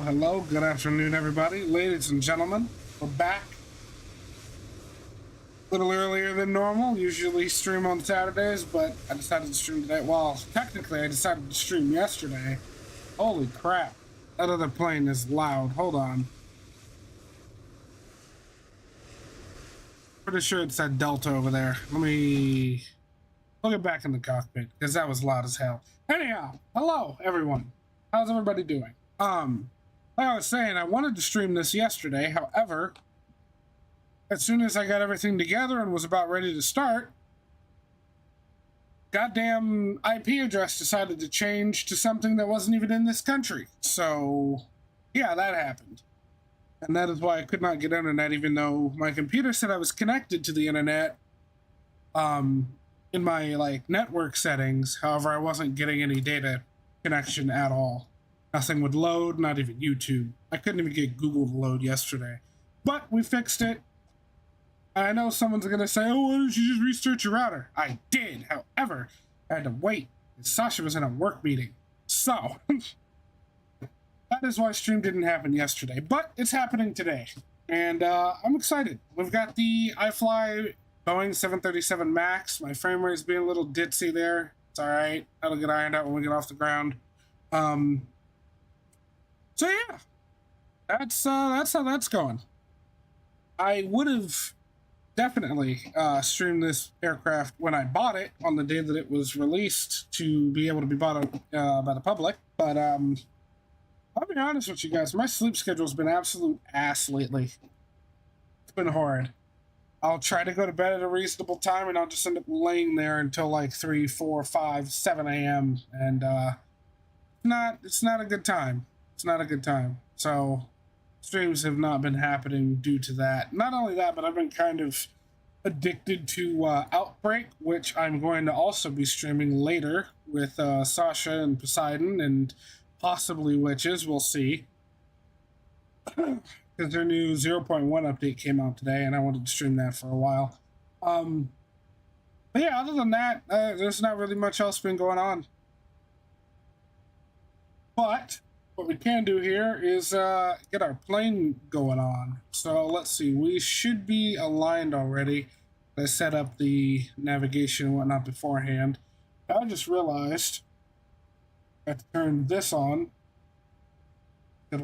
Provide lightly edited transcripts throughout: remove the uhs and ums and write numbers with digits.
Hello, good afternoon, everybody. Ladies and gentlemen, we're back. A little earlier than normal. Usually stream on Saturdays, but I decided to stream today. Well, technically, I decided to stream yesterday. Holy crap. That other plane is loud. Hold on. Pretty sure it's that Delta over there. Let me get back in the cockpit, because that was loud as hell. Anyhow, hello, everyone. How's everybody doing? Like I was saying, I wanted to stream this yesterday. However, as soon as I got everything together and was about ready to start, goddamn IP address decided to change to something that wasn't even in this country. So, yeah, that happened. And that is why I could not get internet, even though my computer said I was connected to the internet in my network settings. However, I wasn't getting any data connection at all. Nothing would load, not even YouTube. I couldn't even get Google to load yesterday. But we fixed it. I know someone's going to say, oh, why don't you just restart your router? I did. However, I had to wait. Sasha was in a work meeting. So, that is why stream didn't happen yesterday. But it's happening today. And I'm excited. We've got the iFly Boeing 737 MAX. My frame rate is being a little ditzy there. It's alright. That'll get ironed out when we get off the ground. So yeah, that's how that's going. I would have definitely streamed this aircraft when I bought it on the day that it was released to be able to be bought by the public. But I'll be honest with you guys, my sleep schedule's been absolute ass lately. It's been horrid. I'll try to go to bed at a reasonable time, and I'll just end up laying there until like 3, 4, 5, 7 a.m. And it's not a good time. It's not a good time. So streams have not been happening due to that. Not only that, but I've been kind of addicted to Outbreak, which I'm going to also be streaming later with Sasha and Poseidon and possibly Witches. We'll see. Because their new 0.1 update came out today, and I wanted to stream that for a while. But yeah, other than that, there's not really much else been going on. But what we can do here is get our plane going on. So let's see, we should be aligned already. I set up the navigation and whatnot beforehand. I just realized I have to turn this on. There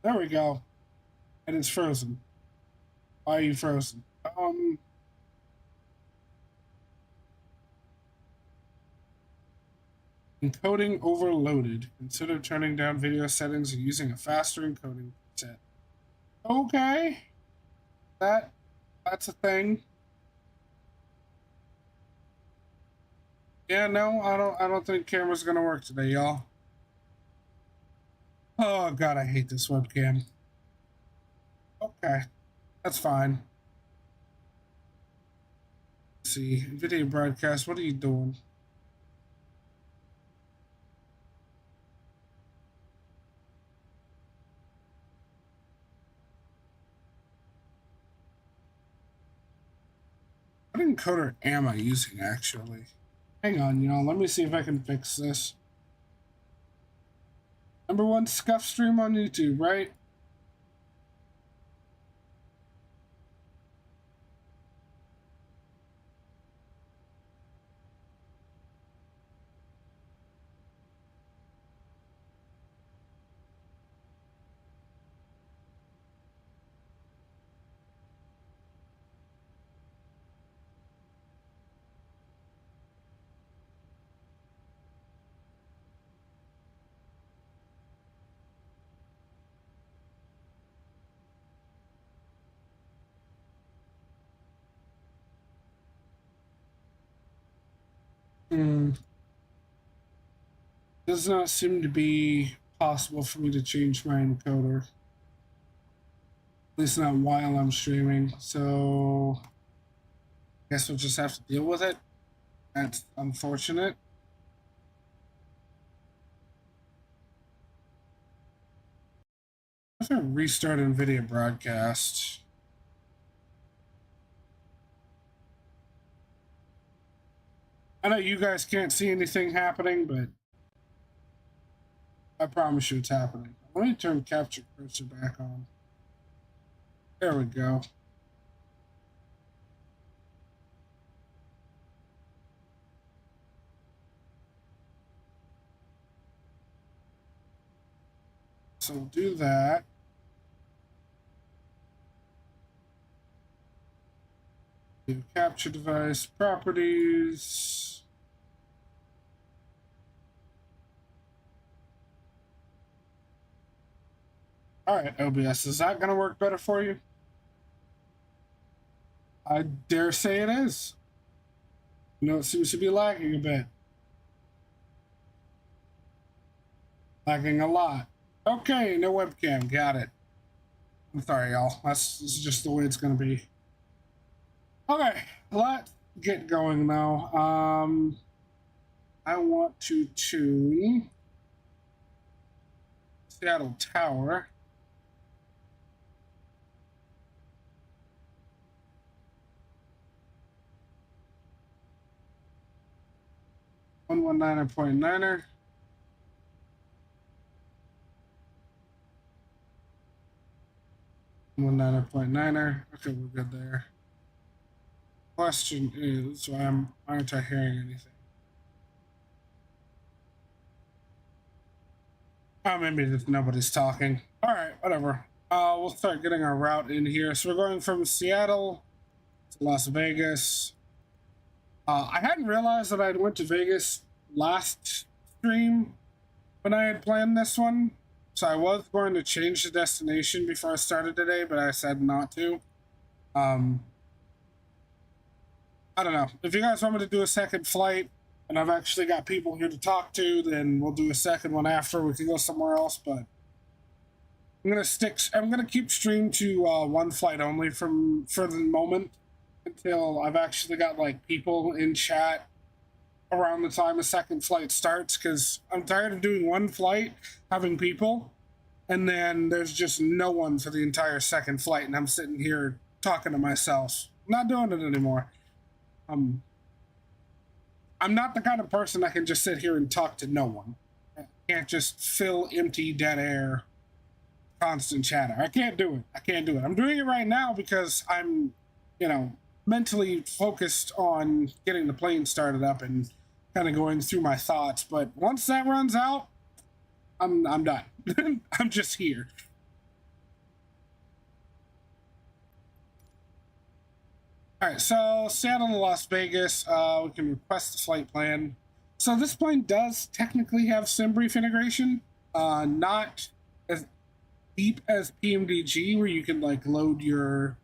we go. And it's frozen. Why are you frozen? Encoding overloaded. Consider turning down video settings and using a faster encoding set. Okay. That's a thing. Yeah, no, I don't think camera's gonna work today, y'all. Oh god, I hate this webcam. Okay. That's fine. Let's see. Video broadcast, what are you doing? What encoder am I using, actually? Hang on, y'all. Let me see if I can fix this. #1 scuff stream on YouTube, right? Does not seem to be possible for me to change my encoder. At least not while I'm streaming. So I guess we'll just have to deal with it. That's unfortunate. If I restart NVIDIA broadcast. I know you guys can't see anything happening, but I promise you it's happening. Let me turn capture cursor back on. There we go. So we'll do that. Do capture device properties. All right, OBS, is that going to work better for you? I dare say it is. You know, it seems to be lagging a bit. Lagging a lot. Okay, no webcam. Got it. I'm sorry, y'all. This is just the way it's going to be. Okay, let's get going now. I want to tune Seattle Tower. .9er. 1.9er. Okay, we're good there. Question is, why aren't I hearing anything? Oh, maybe just nobody's talking. All right, whatever. We'll start getting our route in here. So we're going from Seattle to Las Vegas. I hadn't realized that I went to Vegas last stream when I had planned this one. So I was going to change the destination before I started today, but I said not to. I don't know. If you guys want me to do a second flight, and I've actually got people here to talk to, then we'll do a second one after. We can go somewhere else, but I'm gonna keep stream to one flight only for the moment until I've actually got like people in chat around the time a second flight starts, because I'm tired of doing one flight, having people, and then there's just no one for the entire second flight, and I'm sitting here talking to myself. Not doing it anymore. I'm not the kind of person that can just sit here and talk to no one. I can't just fill empty dead air, constant chatter. I can't do it. I'm doing it right now because I'm, mentally focused on getting the plane started up and kind of going through my thoughts. But once that runs out, I'm done. I'm just here. All right, so Seattle to Las Vegas, we can request the flight plan. So this plane does technically have SimBrief integration, not as deep as PMDG, where you can like load your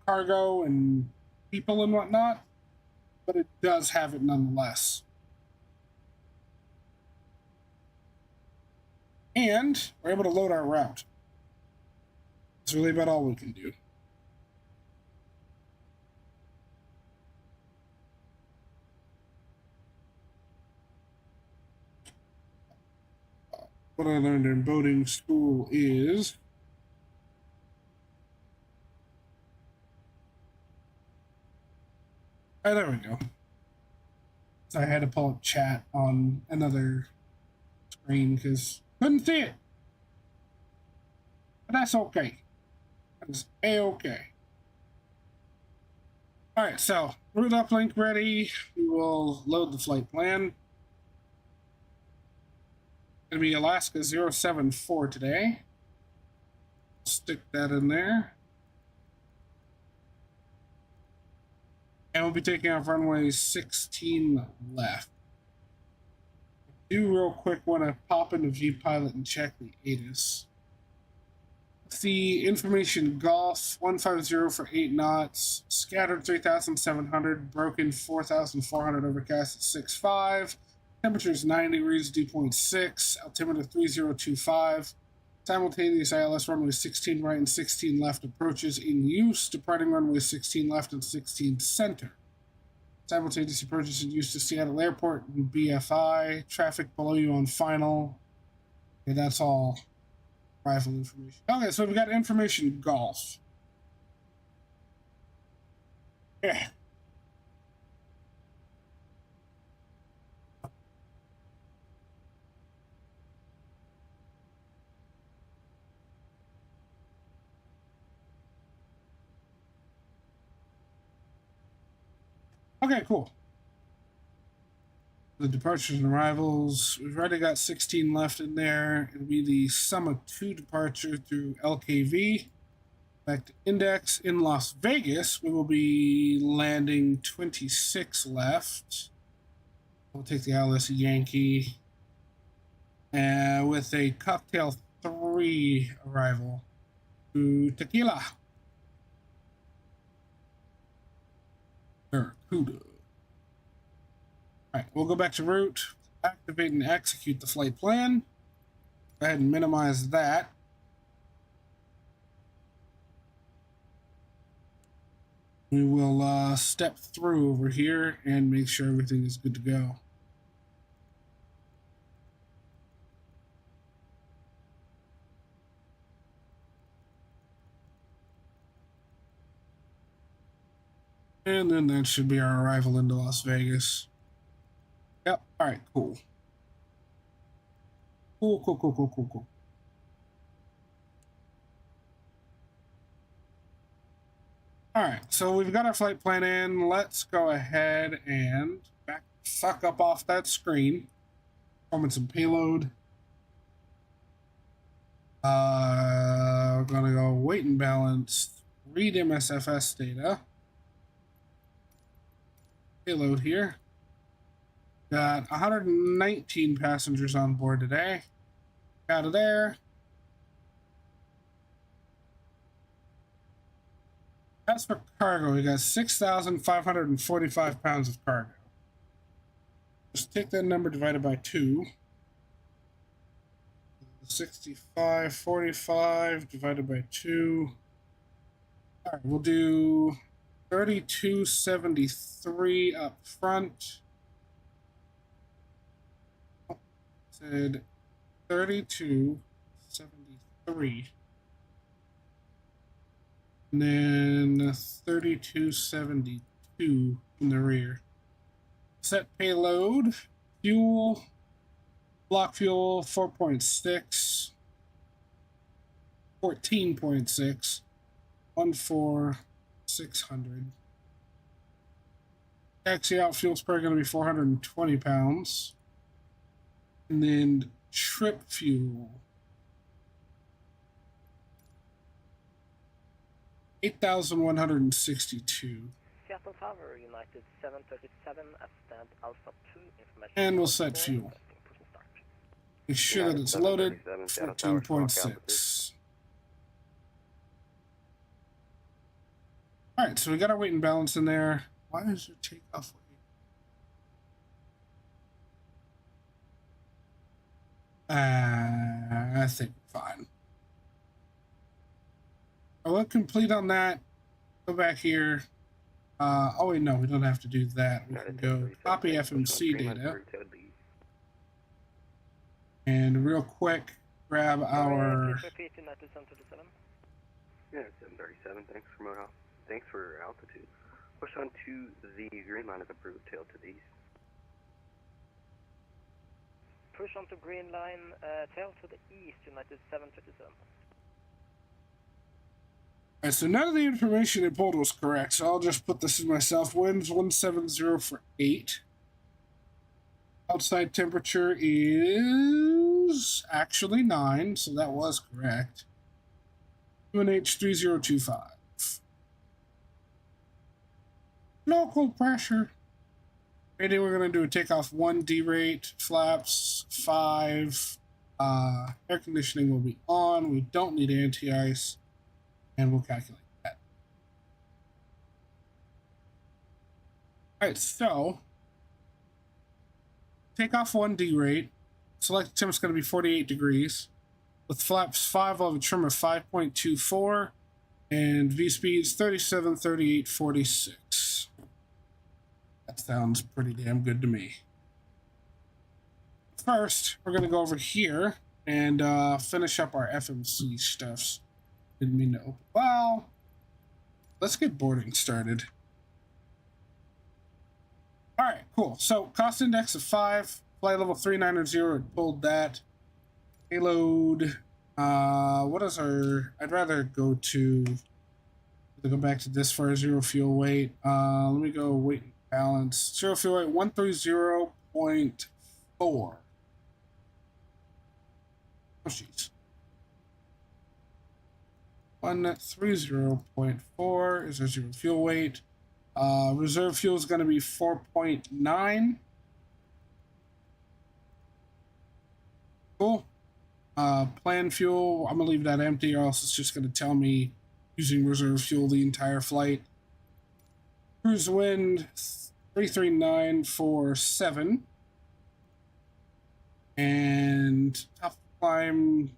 cargo and people and whatnot, but it does have it nonetheless. And we're able to load our route. That's really about all we can do. What I learned in boating school is oh, there we go. So I had to pull up chat on another screen because couldn't see it. But that's okay. That is a-okay. All right, so root uplink ready. We will load the flight plan. It'll be Alaska 074 today. Stick that in there. And we'll be taking off runway 16 left. I do real quick want to pop into vPilot and check the ATIS. the information Golf 150 for 8 knots, scattered 3,700, broken 4,400, overcast at 6.5, temperature is 9 degrees, dew point 6, altimeter 3025, simultaneous ILS runway 16 right and 16 left approaches in use, departing runway 16 left and 16 center. Simultaneous approaches in use to Seattle Airport and BFI, traffic below you on final. Okay, that's all. Rifle information. Okay, so we've got information Golf. Yeah. Okay, cool. The departures and arrivals, we've already got 16 left in there. It'll be the sum of 2 departure through LKV. Back to index in Las Vegas, we will be landing 26 left. We'll take the ILS Yankee. With a cocktail 3 arrival to Tequila. Barracuda. Alright, we'll go back to route, activate and execute the flight plan. Go ahead and minimize that. We will step through over here and make sure everything is good to go. And then that should be our arrival into Las Vegas. Yep. All right. Cool. Cool. All right. So we've got our flight plan in. Let's go ahead and back the fuck up off that screen. Performing some payload. We're gonna go weight and balance. Read MSFS data. Payload here. Got 119 passengers on board today. Out of there. As for cargo, we got 6,545 pounds of cargo. Just take that number divided by 2. 6545 divided by 2. All right, we'll do 3273 up front. Said 3273. And then 3272 in the rear. Set payload, fuel, block fuel 4.6, 14.6, 14600. Taxi out fuel spray going to be 420 pounds. And then trip fuel 8,162. Seattle Tower, United 737 at stand Alpha 2 information. And we'll set fuel. Make sure that it's loaded. 14.6. Alright, so we got our weight and balance in there. Why is it takeoff weight? I think fine. I will complete on that. Go back here. Oh wait, no, we don't have to do that. We can go copy FMC data. And real quick, grab our... Yeah, 737. Thanks for mode off. Thanks for altitude. Push on to the green line of approved, tail to the east. Push on to green line, tail to the east, United 737. Alright, so none of the information it pulled was correct, so I'll just put this in myself. Winds 170 for 8. Outside temperature is actually 9, so that was correct. UNH 3025. Local pressure. Rating, we're going to do a takeoff 1 derate, flaps 5, Air conditioning will be on. We don't need anti-ice, and we'll calculate that. All right, so take off 1D rate. Select temp is going to be 48 degrees. With flaps 5, I'll have a trim of 5.24, and V speeds 37, 38, 46. That sounds pretty damn good to me. First, we're going to go over here and finish up our FMC stuffs. Didn't mean to open. Well, let's get boarding started. All right, cool. So cost index of 5, flight level 3900, it pulled that. Payload, what is our, I'd rather go back to this for our zero fuel weight. Let me go weight and balance. Zero fuel weight, 130.4. Oh, jeez. 130.4 is our zero fuel weight. Reserve fuel is going to be 4.9. Cool. Plan fuel, I'm going to leave that empty, or else it's just going to tell me using reserve fuel the entire flight. Cruise wind, 33947. And top climb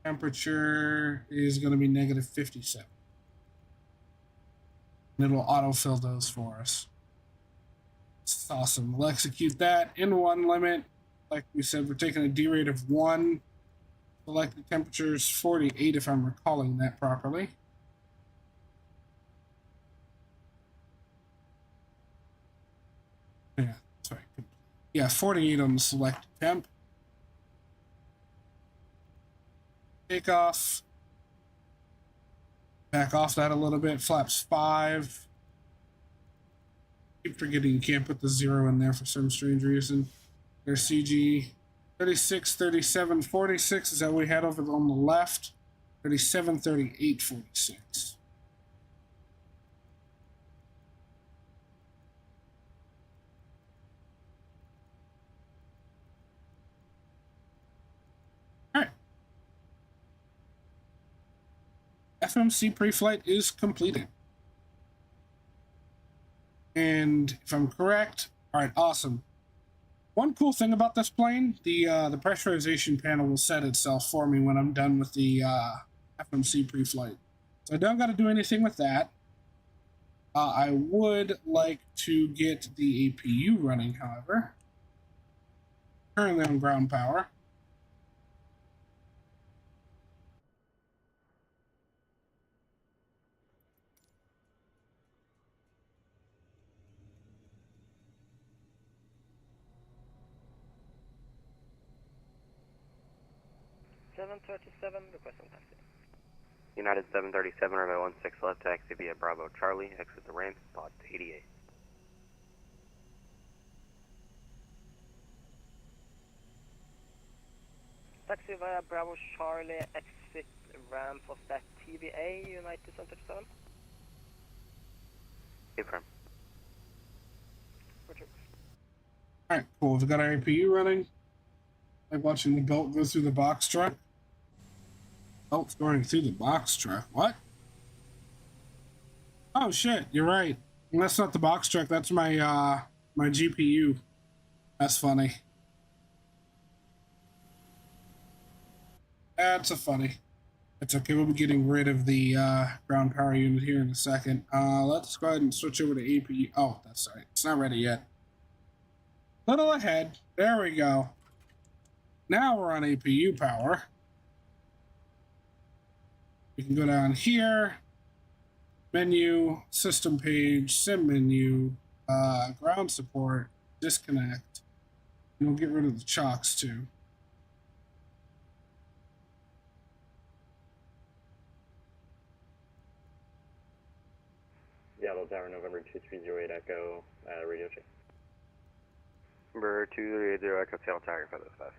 temperature is going to be negative 57. And it'll autofill those for us. It's awesome. We'll execute that in one limit. Like we said, we're taking a D rate of 1. Selected temperature is 48, if I'm recalling that properly. Yeah, sorry. Yeah, 48 on the selected temp. Takeoff. Back off that a little bit. Flaps 5. Keep forgetting you can't put the 0 in there for some strange reason. There's CG 36, 37, 46 is that we had over on the left. 37, 38, 46. All right. FMC pre-flight is completed. And if I'm correct, all right, awesome. One cool thing about this plane, the pressurization panel will set itself for me when I'm done with the FMC pre-flight. So I don't got to do anything with that. I would like to get the APU running, however. Currently on ground power. Requesting taxi. United 737, runway 16 left, taxi via Bravo Charlie, exit the ramp, pod 88. Taxi via Bravo Charlie, exit ramp of that TVA, United 737. Affirm. Roger. Alright, cool. We've got our APU running. Like watching the belt go through the box truck. Belt's going through the box truck. What? Oh shit, you're right. And that's not the box truck, that's my my GPU. That's funny. That's a funny. It's okay, we'll be getting rid of the ground power unit here in a second. Let's go ahead and switch over to APU. Oh, that's right. It's not ready yet. Little ahead. There we go. Now we're on APU power. We can go down here. Menu, system page, sim menu, ground support, disconnect. And we'll get rid of the chocks too. Seattle Tower, November 2308 Echo, radio check. Number 230 Echo, Seattle Tower, 505.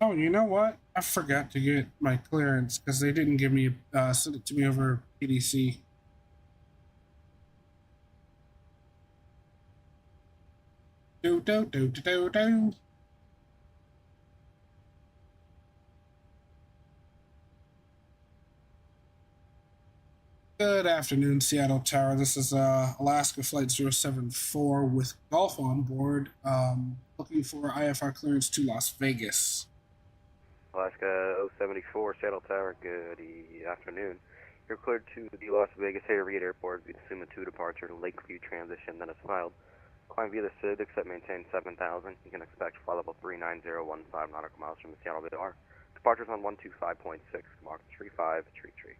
Oh, you know what? I forgot to get my clearance because they didn't give me send it to me over PDC. Do do do do do do. Good afternoon, Seattle Tower. This is Alaska Flight 074 with Golf on board. Looking for IFR clearance to Las Vegas. Alaska 074, Seattle Tower, good afternoon. You're cleared to the Las Vegas Harriet Airport via the M.2 departure, Lakeview transition, then is filed. Climb via the SID, except maintain 7,000. You can expect flight level 39015 nautical miles from the Seattle BR. Departures on 125.6, mark 3533.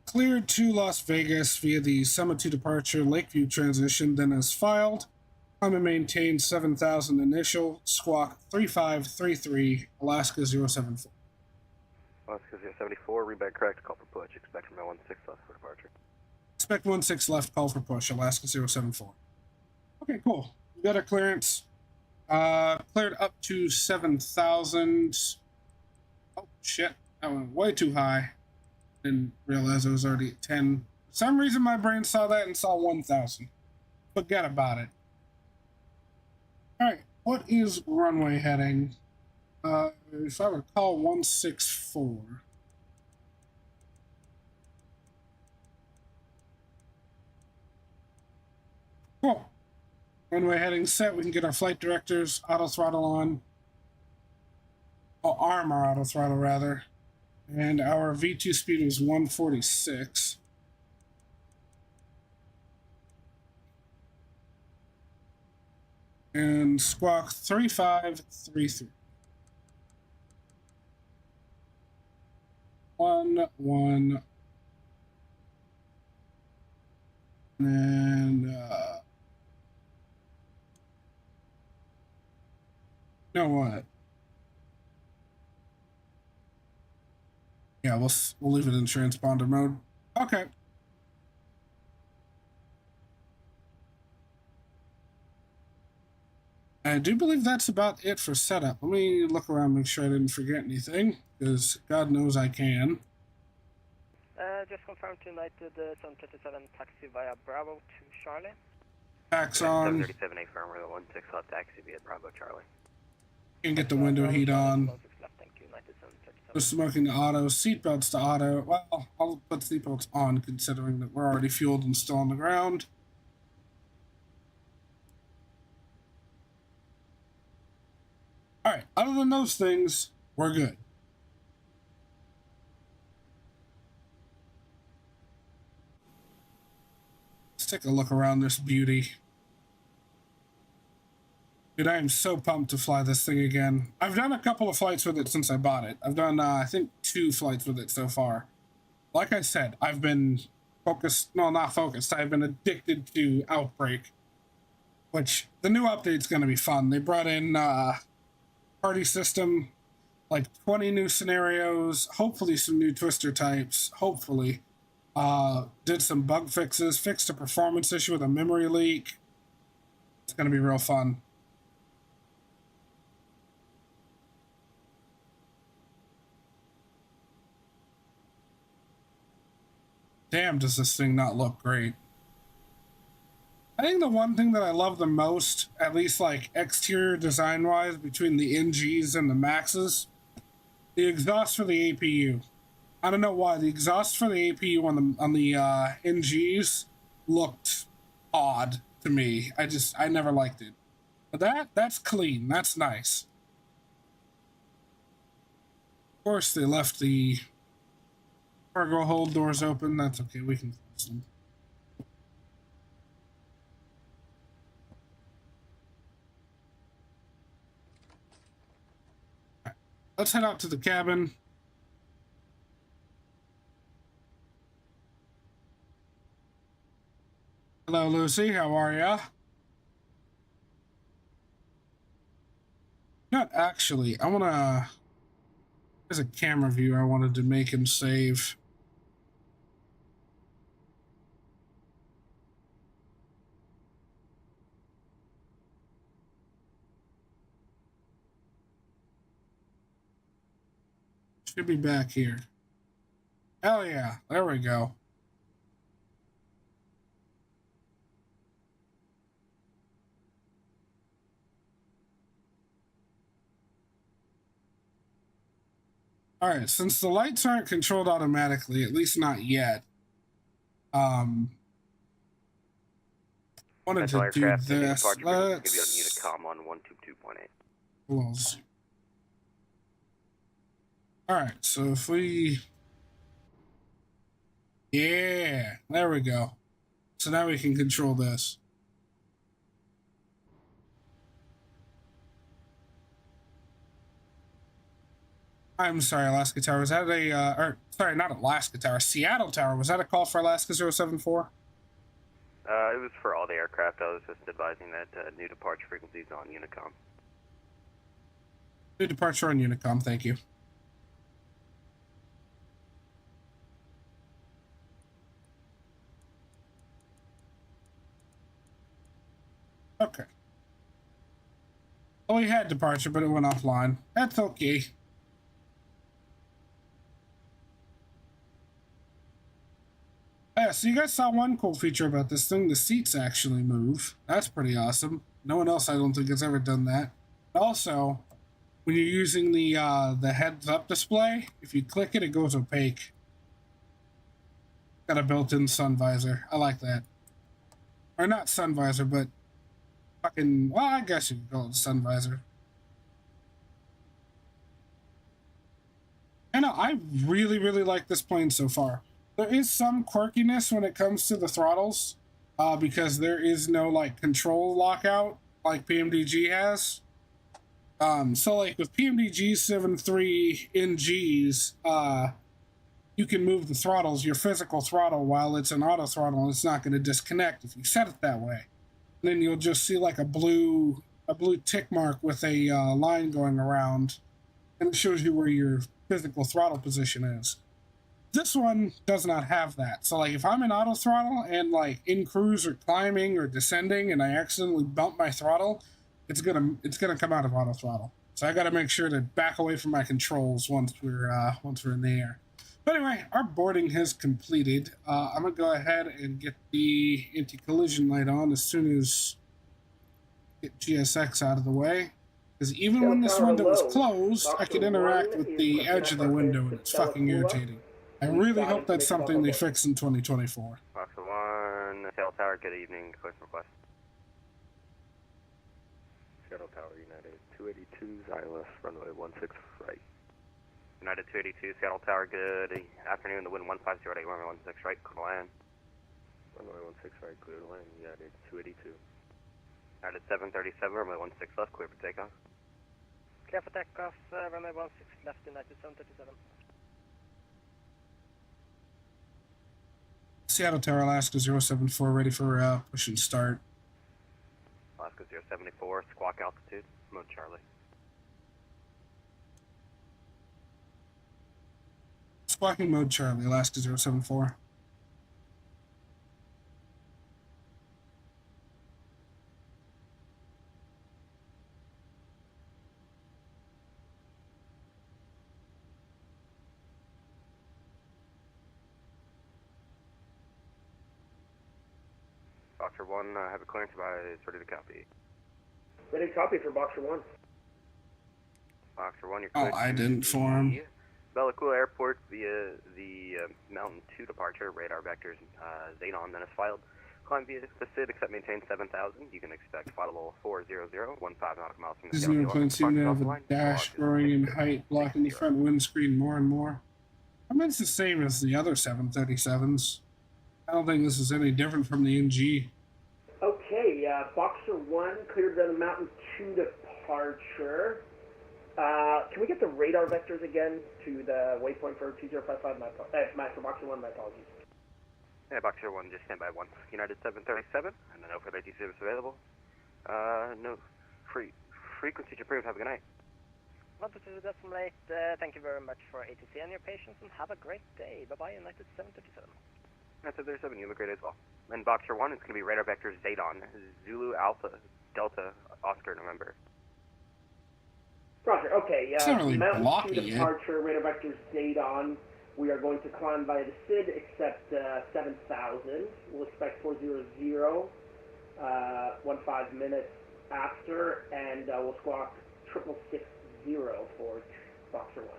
Cleared to Las Vegas via the Summit 2 departure, Lakeview transition, then is filed. Climb and maintain 7,000 initial, squawk 3533, Alaska 074. Alaska 074, readback correct, call for push, expect from 16 left for departure. Expect 16 left, call for push, Alaska 074. Okay, cool. We got our clearance. Cleared up to 7,000. Oh, shit. That went way too high. Didn't realize it was already at 10. For some reason, my brain saw that and saw 1,000. Forget about it. Alright, what is runway heading? If I recall, 164. Cool. Runway heading set. We can get our flight directors auto throttle on. Oh, arm our auto throttle, rather. And our V2 speed was 146. And squawk 3533. 1 and you know what? Yeah, we'll leave it in transponder mode. Okay. I do believe that's about it for setup. Let me look around, make sure I didn't forget anything, because God knows I can. Just confirm to United 737 taxi via Bravo to Charlie. Tax on. 737 affirm, we're the 16 left taxi via Bravo Charlie. Can get the window heat on. Left, thank you, United 737. No smoking to auto, seatbelts to auto. Well, I'll put seatbelts on considering that we're already fueled and still on the ground. Alright, other than those things, we're good. Let's take a look around this beauty. Dude, I am so pumped to fly this thing again. I've done a couple of flights with it since I bought it. I've done, I think, 2 flights with it so far. Like I said, I've been focused, no, not focused. I've been addicted to Outbreak, which the new update's going to be fun. They brought in party system, like 20 new scenarios, hopefully some new twister types, hopefully. Did some bug fixes, fixed a performance issue with a memory leak. It's going to be real fun. Damn, does this thing not look great. I think the one thing that I love the most, at least like exterior design wise, between the NGs and the Maxes, the exhaust for the APU. I don't know why the exhaust for the APU on the NGs looked odd to me. I never liked it. But that's clean. That's nice. Of course, they left the cargo hold doors open. That's okay. We can close them. Let's head out to the cabin. Hello, Lucy. How are ya? Not actually. I want to... There's a camera view I wanted to make and save. Should be back here. Hell yeah. There we go. All right, since the lights aren't controlled automatically, at least not yet, wanted Special to do aircraft, this. departure frequency Let's can be on Unicom on 122.8. close. All right, so if we, yeah, there we go. So now we can control this. I'm sorry, Alaska Tower. Was that a, or sorry, not Alaska Tower, Seattle Tower. Was that a call for Alaska 074? It was for all the aircraft. I was just advising that new departure frequencies on Unicom. New departure on Unicom, thank you. Okay. Oh, we had departure, but it went offline. That's okay. Yeah, so you guys saw one cool feature about this thing. The seats actually move. That's pretty awesome. No one else, I don't think, has ever done that. Also, when you're using the heads-up display, if you click it, it goes opaque. Got a built-in sun visor. I like that. Or not sun visor, but fucking, well, I guess you could call it sun visor. I know, I really, really like this plane so far. There is some quirkiness when it comes to the throttles, because there is no, like, control lockout like PMDG has. So, like, with PMDG 7.3 NGs, you can move the throttles, your physical throttle, while it's an auto throttle, and it's not going to disconnect if you set it that way. And then you'll just see, like, a blue tick mark with a line going around, and it shows you where your physical throttle position is. This one does not have that. So, like, if I'm in auto throttle and, like, in cruise or climbing or descending and I accidentally bump my throttle, it's gonna come out of auto throttle. So I got to make sure to back away from my controls once we're in the air. But anyway, our boarding has completed. I'm gonna go ahead and get the anti-collision light on as soon as get GSX out of the way. Because even when this window is closed, I can interact with the edge of the window, and it's fucking irritating. I really hope that's something they fix in 2024. Box 1, Seattle Tower, good evening, close request. Seattle Tower, United 282, Xylus, runway 16 right. United 282, Seattle Tower, good afternoon, the wind 150 runway 16 right, clear to land. Runway 16 right, clear to land, United 282. United 737, runway 16 left, clear for takeoff. Clear for takeoff, runway 16 left, United 737. Seattle Tower, Alaska 074, ready for push and start. Alaska 074, squawk altitude, mode Charlie. Squawking mode Charlie, Alaska 074. Boxer 1, have a clearance by, it's ready to copy. Ready to copy for Boxer 1. Boxer 1, you're Oh, cleared I to didn't form. Barracuda Airport via the M.2 departure, radar vectors, Xenon, then is filed. Climb via the SID, except maintain 7,000. You can expect flight level 400, 15 nautical miles from the Disney airplanes seem to have a dash growing in height, blocking the front windscreen more and more. I mean, it's the same as the other 737s. I don't think this is any different from the NG. Okay, Boxer 1 cleared the Mountain 2 departure. Can we get the radar vectors again to the waypoint for 2055? For Boxer 1, my apologies. Yeah, Boxer 1, just stand by 1. United 737, and then no further AT service available. No frequency approved. Have a good night. 122.8, thank you very much for ATC and your patience, and have a great day. Bye-bye, United 737. United 737, you look great as well. And Boxer 1, it's going to be radar vector Xenon, Zulu, Alpha, Delta, Oscar, November. Roger, okay, It's not really Mountain 2 blocking it. departure, radar vector Zadon. We are going to climb via the SID, except 7,000. We'll expect 400, 15 minutes after, and we'll squawk 6660 for Boxer 1.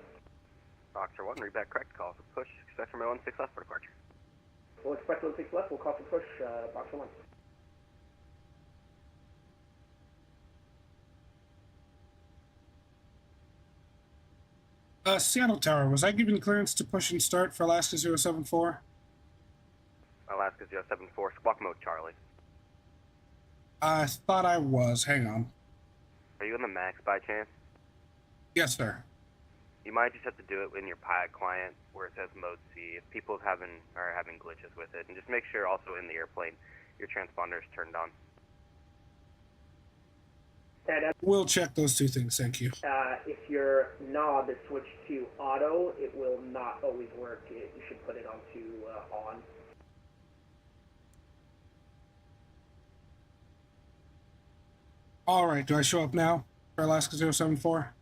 Boxer 1, read back correct, call for push, expect from 16 left for departure. We'll expect 16 left, we'll call for push, Boxer 1. Seattle Tower, was I given clearance to push and start for Alaska 074? Alaska 074, squawk mode, Charlie. I thought I was. Hang on. Are you in the MAX by chance? Yes, sir. You might just have to do it in your pilot client where it says mode C if people are having glitches with it. And just make sure also in the airplane your transponder is turned on. And We'll check those two things, thank you. if your knob is switched to auto, it will not always work. You should put it onto on. Alright, do I show up now for Alaska 074?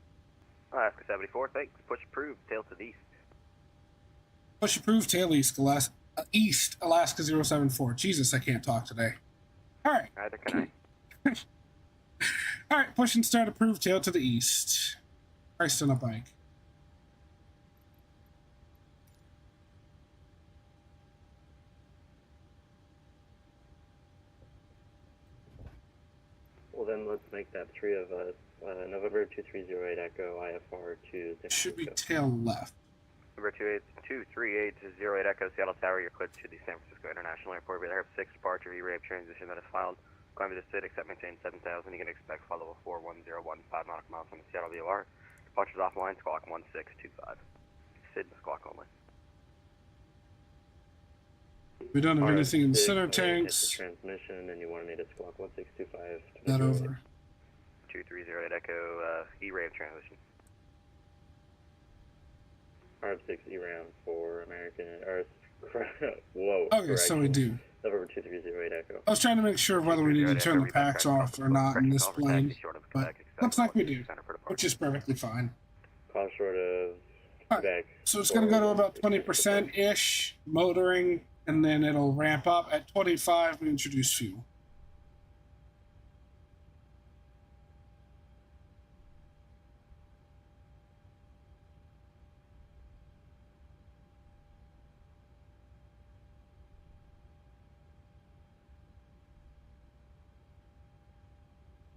Alaska 74, thanks. Push approved, tail to the east. Push approved, tail east, Alaska 074. Jesus, I can't talk today. Alright. Neither can I. Alright, push and start approved, tail to the east. Christ on a bike. Well, then let's make that three of us. November 2308 Echo IFR to San Should be Francisco. tail left. Number 23808 Echo, Seattle Tower, you're cleared to the San Francisco International Airport. We have 6 departure, E-Rave transition that is filed. Climb to the SID, except maintain 7000. You can expect follow 41015 nautical miles from the Seattle VOR. Departures offline, squawk 1625. SID, squawk only. We don't have anything in the RF6, center hit the tanks. transmission, and you wanted me to squawk 1625. That over. 2308 Echo, E-Rave transition. RF6 ERAM for American. Whoa. Okay, so we do. November 2308 Echo. I was trying to make sure whether we need to turn the packs off or not in this plane, but looks like we do, which is perfectly fine. Call short of Alright, Quebec. so it's going to go to about 20%-ish motoring, and then it'll ramp up. At 25, we introduce fuel.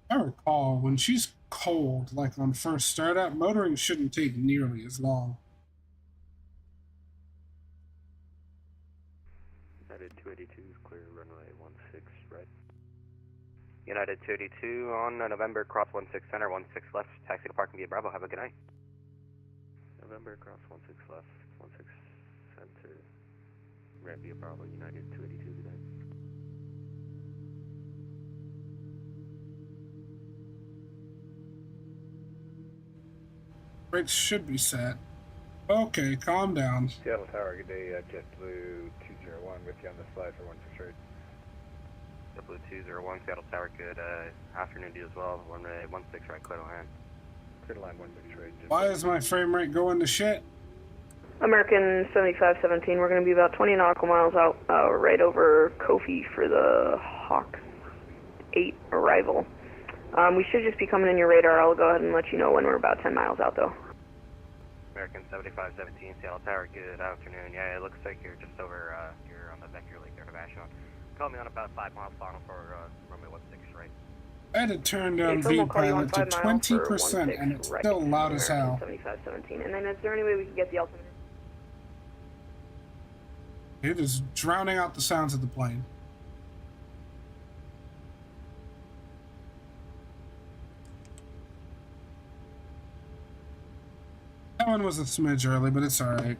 I recall when she's cold, like on first startup, motoring shouldn't take nearly as long. United 282 is clear, runway 16 right. United 282 on November, cross 16 center, 16 left, taxi to parking via Bravo, have a good night. November, cross 16 left, 16 center, ramp via Bravo, United 282, good night. Brakes should be set. Okay, calm down. Seattle Tower, good day, JetBlue 201 with you on this flight for 16 JetBlue 201, Seattle Tower, good afternoon to you as well, runway 16 right, clear to land. Clear to line 16 Why is my frame rate going to shit? American 7517, we're going to be about 20 nautical miles out, right over Kofi for the Hawk 8 arrival. We should just be coming in your radar. I'll go ahead and let you know when we're about 10 miles out, though. American 7517, Seattle Tower, good afternoon. Yeah, it looks like you're just over, you're on the Vector Lake there to Vashon. Call me on about 5 miles final for runway 16 right. I had to turn down Okay, so we'll call you on V-Pilot to 5 miles for 20%, and it's right. still loud as hell. 7517. And then is there any way we can get the altimeter? It is drowning out the sounds of the plane. That one was a smidge early, but it's alright.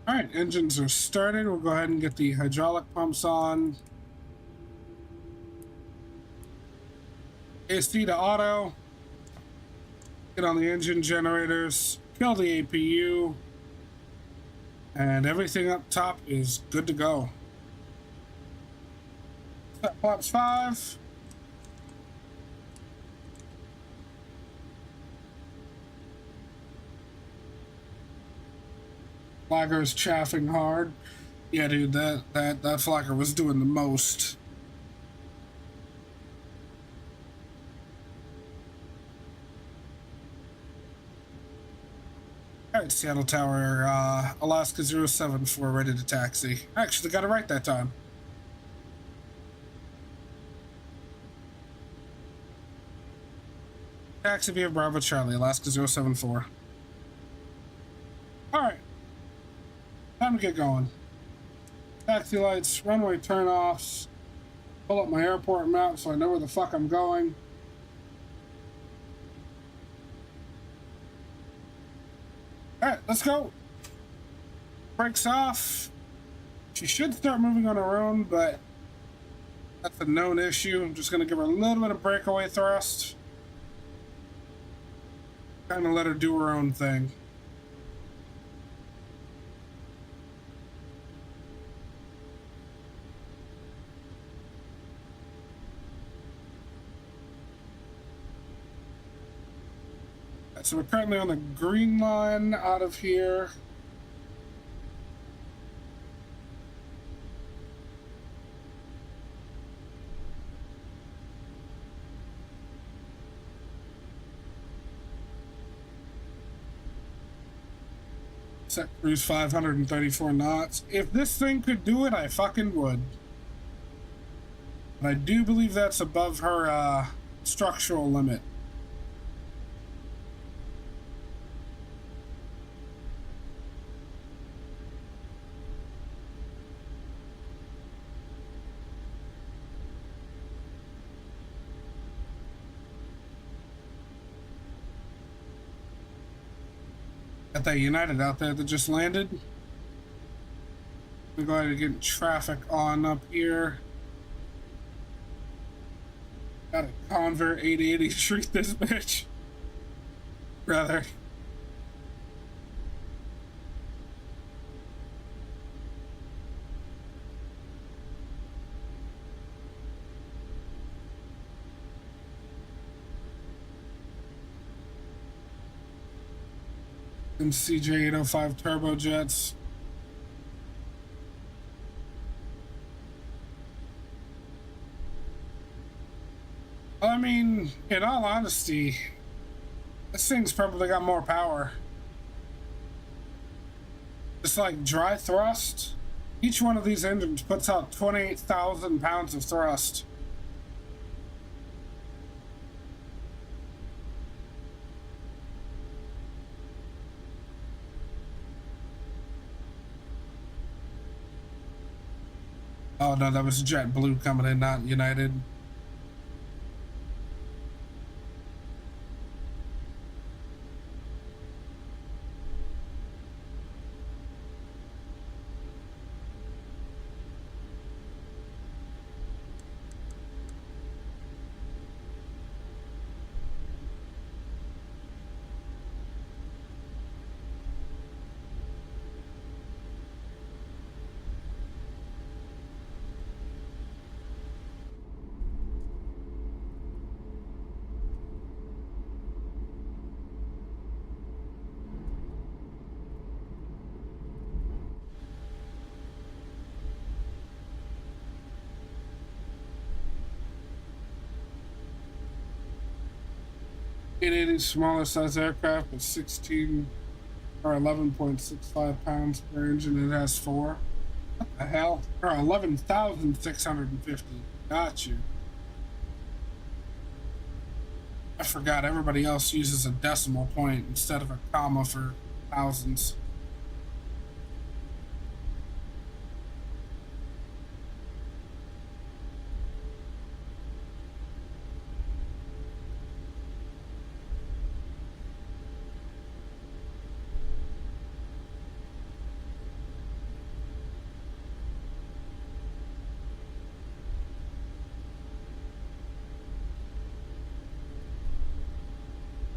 Alright, engines are started. We'll go ahead and get the hydraulic pumps on. AC to auto. Get on the engine generators. Kill the APU. And everything up top is good to go. Set flaps 5. Flagger's chaffing hard. Yeah, dude, that flagger was doing the most. Alright, Seattle Tower, Alaska 074, ready to taxi. I actually got it right that time. Taxi via Bravo Charlie, Alaska 074. Alright. Time to get going. Taxi lights, runway turn-offs. Pull up my airport map so I know where the fuck I'm going. Alright, let's go. Brakes off. She should start moving on her own, but that's a known issue. I'm just going to give her a little bit of breakaway thrust. Kind of let her do her own thing. So we're currently on the green line out of here. Set cruise 534 knots. If this thing could do it, I fucking would. But I do believe that's above her structural limit. Got that United out there that just landed. We're going to get traffic on up here. Got a Convair 880 treat this bitch. Brother. And CJ805 turbojets. I mean, in all honesty, this thing's probably got more power. It's like dry thrust. Each one of these engines puts out 28,000 pounds of thrust. Oh no, that was JetBlue coming in, not United. .880 smaller size aircraft with 16 or 11.65 pounds per engine. It has 4. What the hell? Or 11,650. Got you. I forgot everybody else uses a decimal point instead of a comma for thousands.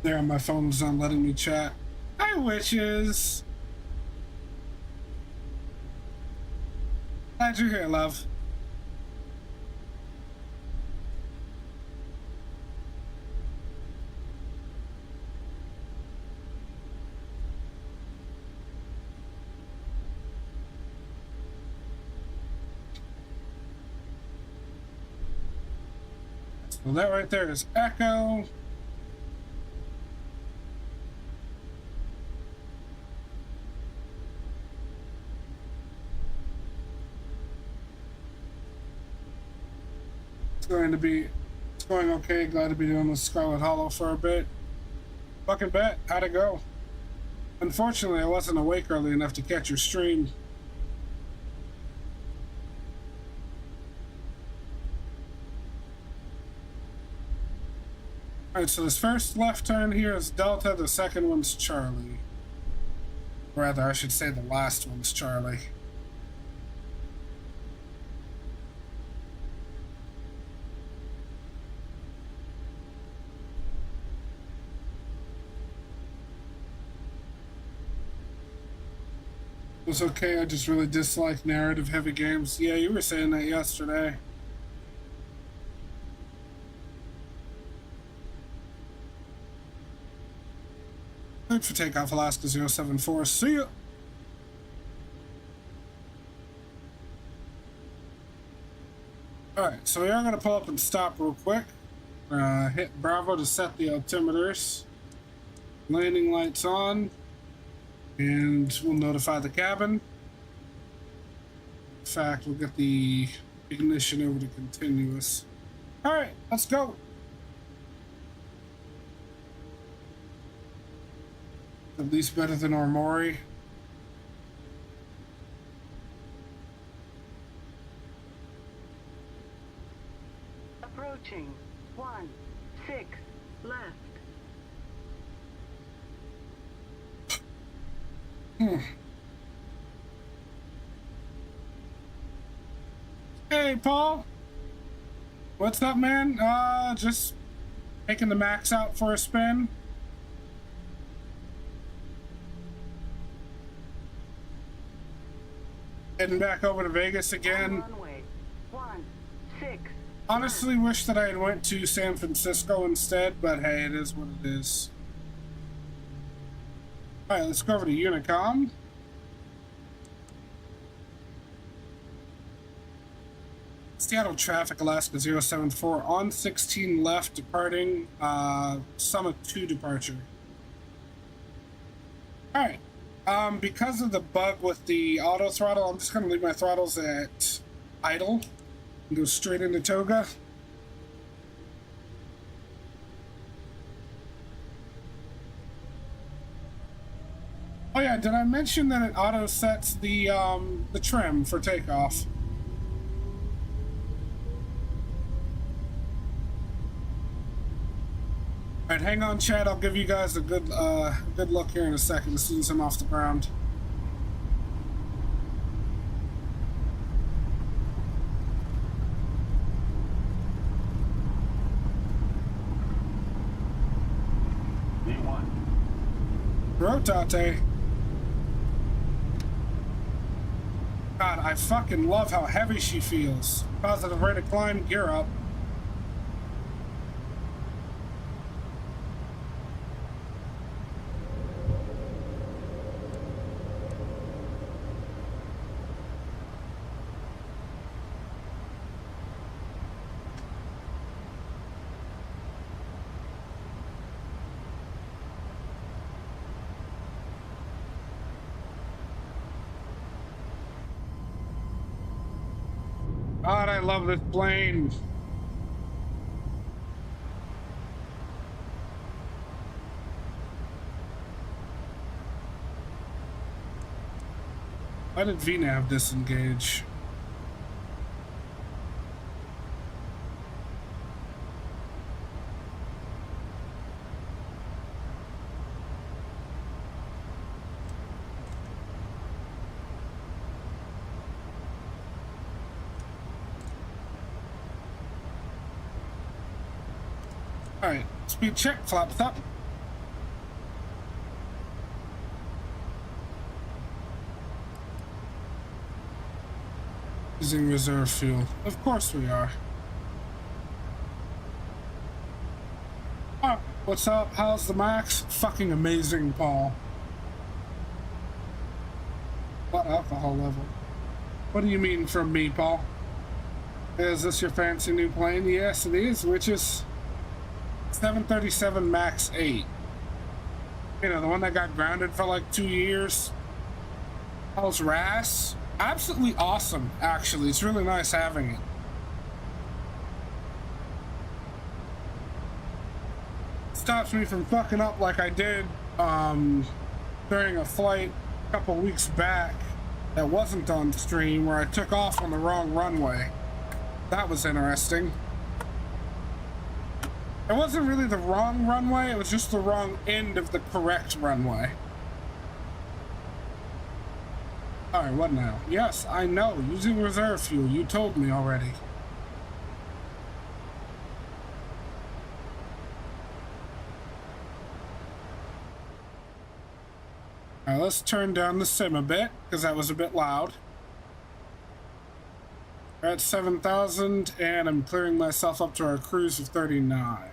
There, my phone's not letting me chat. Hi, witches. Glad you're here, love. Well, that right there is Echo. It's going okay. Glad to be doing this Scarlet Hollow for a bit. Fucking bet. How'd it go? Unfortunately, I wasn't awake early enough to catch your stream. Alright, so this first left turn here is Delta, the second one's Charlie. Rather, I should say the last one's Charlie. It's okay, I just really dislike narrative-heavy games. Yeah, you were saying that yesterday. Good for takeoff, Alaska 074. See ya! Alright, so we are going to pull up and stop real quick. Hit Bravo to set the altimeters. Landing lights on. And we'll notify the cabin. In fact, we'll get the ignition over to continuous. Alright, let's go! At least better than Ormori. Approaching 1-6 left. Hey, Paul. What's up, man? Just taking the Max out for a spin. Heading back over to Vegas again. Runway 16. Honestly, wish that I had went to San Francisco instead, but hey, it is what it is. Alright, let's go over to Unicom. Seattle traffic, Alaska 074 on 16 left, departing, Summit 2 departure. Alright, because of the bug with the auto throttle, I'm just going to leave my throttles at idle and go straight into Toga. Oh yeah, did I mention that it auto sets the trim for takeoff? All right, hang on, Chad. I'll give you guys a good look here in a second as soon as I'm off the ground. V1. Rotate. God, I fucking love how heavy she feels. Positive rate of climb, gear up. God, I love this plane. Why did VNAV disengage? Alright, speed check, flaps up. Using reserve fuel. Of course we are. Oh, what's up? How's the max? Fucking amazing, Paul. What alcohol level? What do you mean from me, Paul? Is this your fancy new plane? Yes, it is, which is 737 MAX8. You know, the one that got grounded for like 2 years. How's RAS? Absolutely awesome, actually. It's really nice having it. Stops me from fucking up like I did during a flight a couple weeks back that wasn't on stream, where I took off on the wrong runway. That was interesting. It wasn't really the wrong runway, it was just the wrong end of the correct runway. Alright, what now? Yes, I know, using reserve fuel, you told me already. Alright, let's turn down the sim a bit, because that was a bit loud. We're at 7,000, and I'm clearing myself up to our cruise of 39.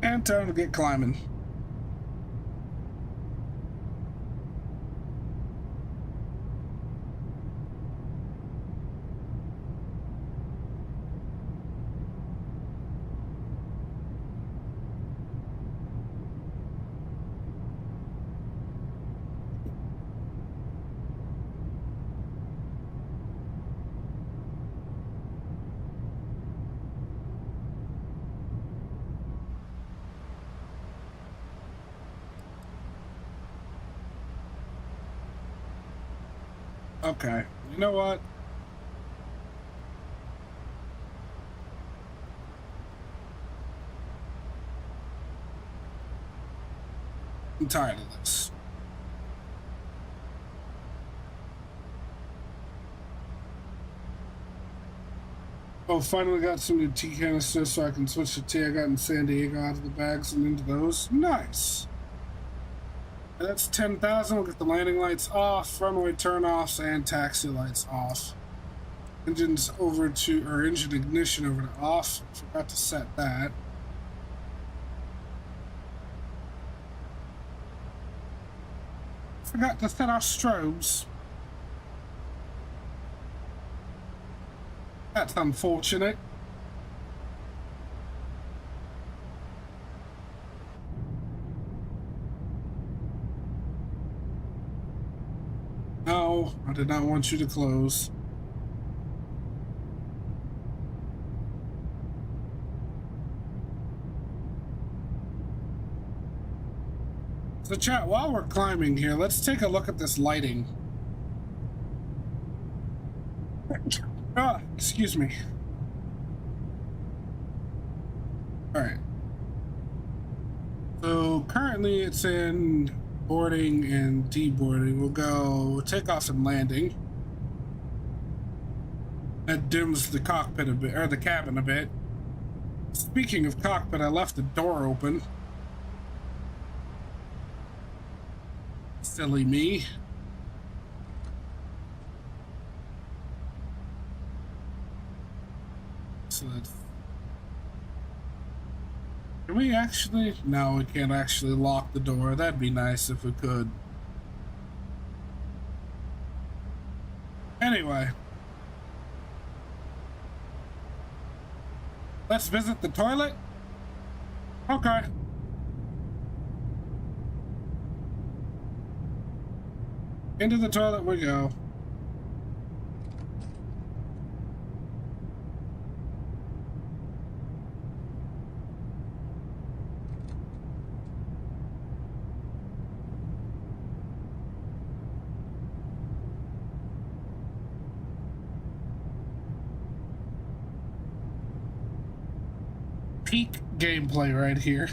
And time to get climbing. Okay, you know what? I'm tired of this. Oh, finally got some new tea canisters so I can switch the tea I got in San Diego out of the bags and into those. Nice. And that's 10,000. We'll get the landing lights off, runway turn-offs, and taxi lights off. Engines over to, or engine ignition over to off. Forgot to set that. Forgot to set our strobes. That's unfortunate. No, I did not want you to close. So chat, while we're climbing here, let's take a look at this lighting. Ah, excuse me. All right. So currently it's in boarding and deboarding. We'll go takeoff and landing. That dims the cockpit a bit, or the cabin a bit. Speaking of cockpit, I left the door open. Silly me. So that's... Can we actually? No, we can't actually lock the door. That'd be nice if we could. Anyway. Let's visit the toilet? Okay. Into the toilet we go. peak gameplay right here.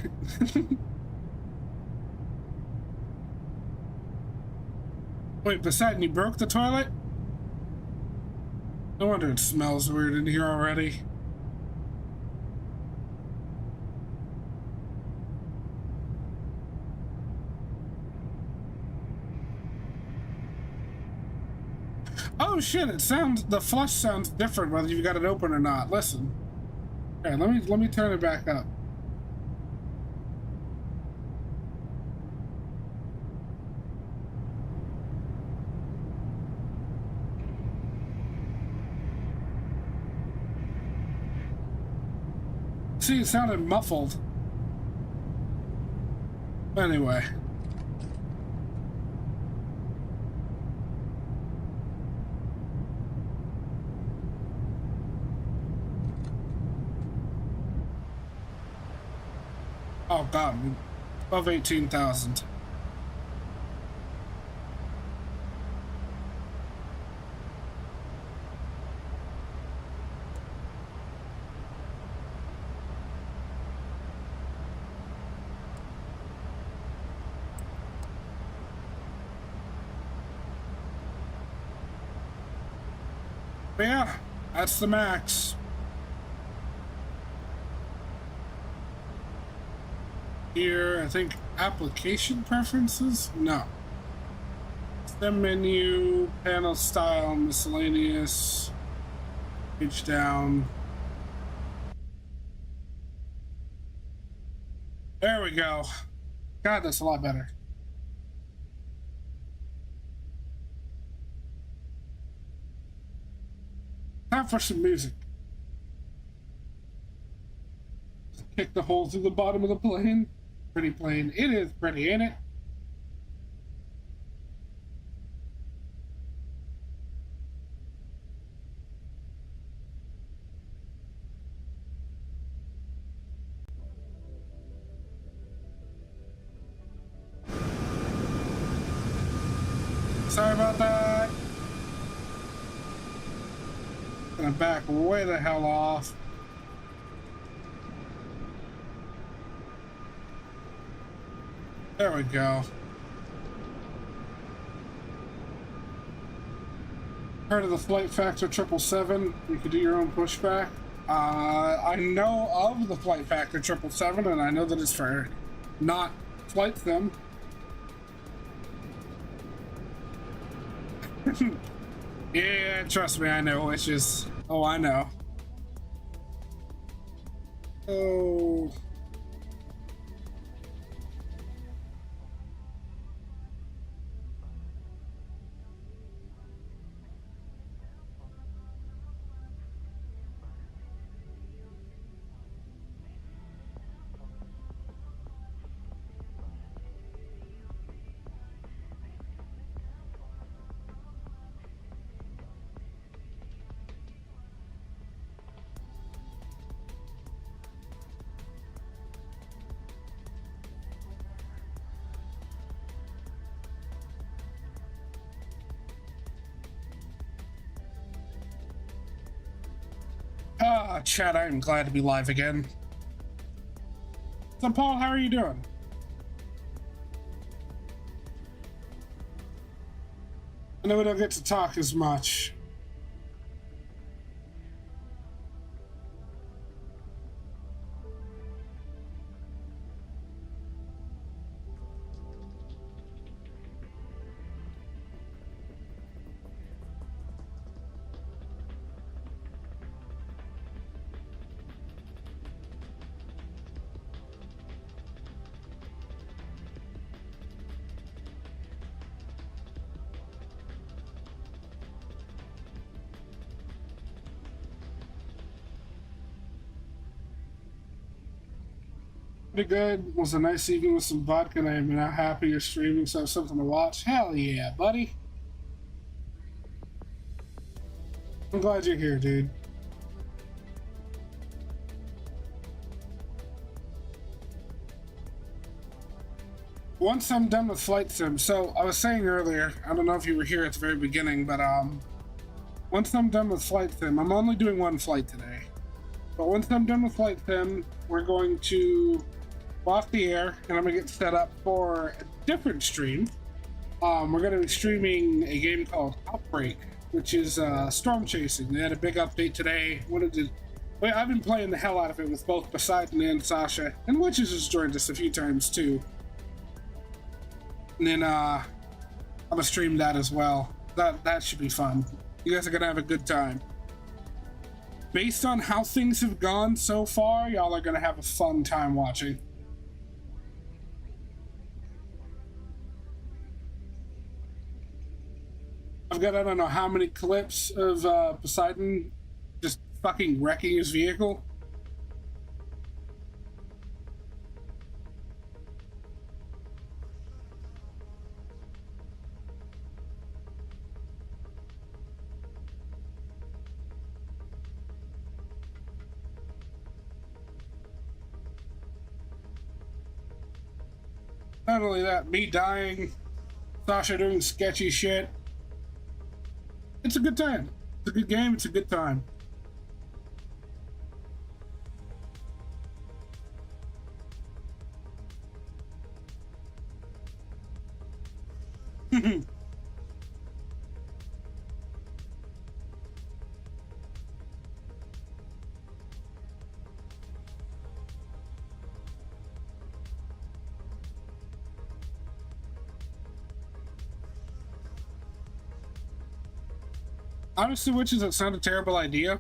Wait, Poseidon, you broke the toilet? No wonder it smells weird in here already. Oh shit, the flush sounds different whether you've got it open or not. Listen. All right, let me turn it back up. See, it sounded muffled. Anyway. Oh god, above 18,000. But yeah, that's the max. Here, I think application preferences? No. Stem menu, panel style, miscellaneous, page down. There we go. God, that's a lot better. Time for some music. Kick the hole through the bottom of the plane. Pretty plane. It is pretty, ain't it? Sorry about that. Gonna back way the hell off. There we go. Heard of the Flight Factor 777? You could do your own pushback. I know of the Flight Factor 777, and I know that it's for not flight sim. Yeah, trust me, I know. It's just... Oh, I know. Oh... Chad, I am glad to be live again. So, Paul, how are you doing? I know we don't get to talk as much. Pretty good. Was a nice evening with some vodka, and I am now happy you're streaming, so I have something to watch. Hell yeah, buddy. I'm glad you're here, dude. Once I'm done with Flight Sim, so I was saying earlier, I don't know if you were here at the very beginning, but once I'm done with Flight Sim, I'm only doing one flight today. But once I'm done with Flight Sim, we're going to go off the air, and I'm going to get set up for a different stream. We're going to be streaming a game called Outbreak, which is storm chasing. They had a big update today. I've been playing the hell out of it with both Poseidon and Sasha, and Witches has joined us a few times too. And then I'm gonna stream that as well. That should be fun. You guys are gonna have a good time. Based on how things have gone so far, y'all are gonna have a fun time watching. I've got I don't know how many clips of Poseidon just fucking wrecking his vehicle. Not only that, me dying, Sasha doing sketchy shit. It's a good time. It's a good game. It's a good time. Honestly, which is it's not a terrible idea.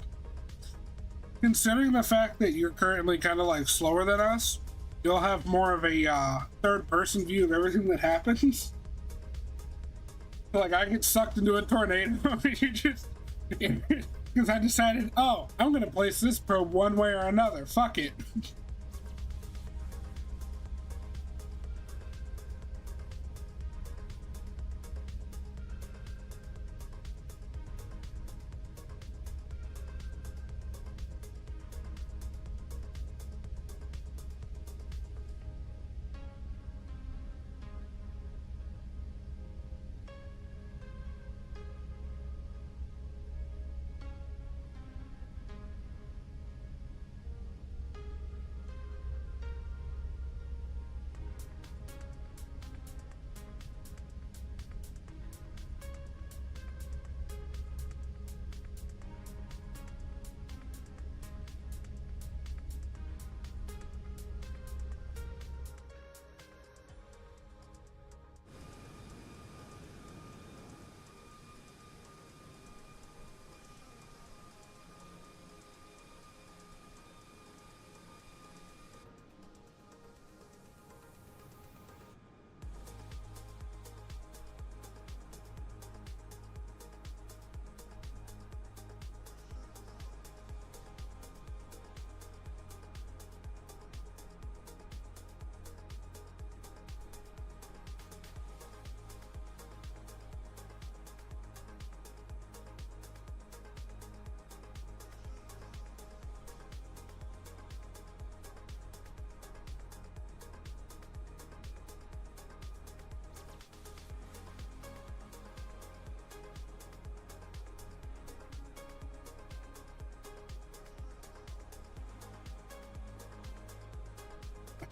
Considering the fact that you're currently kind of like slower than us, you'll have more of a third-person view of everything that happens. Like, I get sucked into a tornado, you just... Because I decided, oh, I'm gonna place this probe one way or another. Fuck it.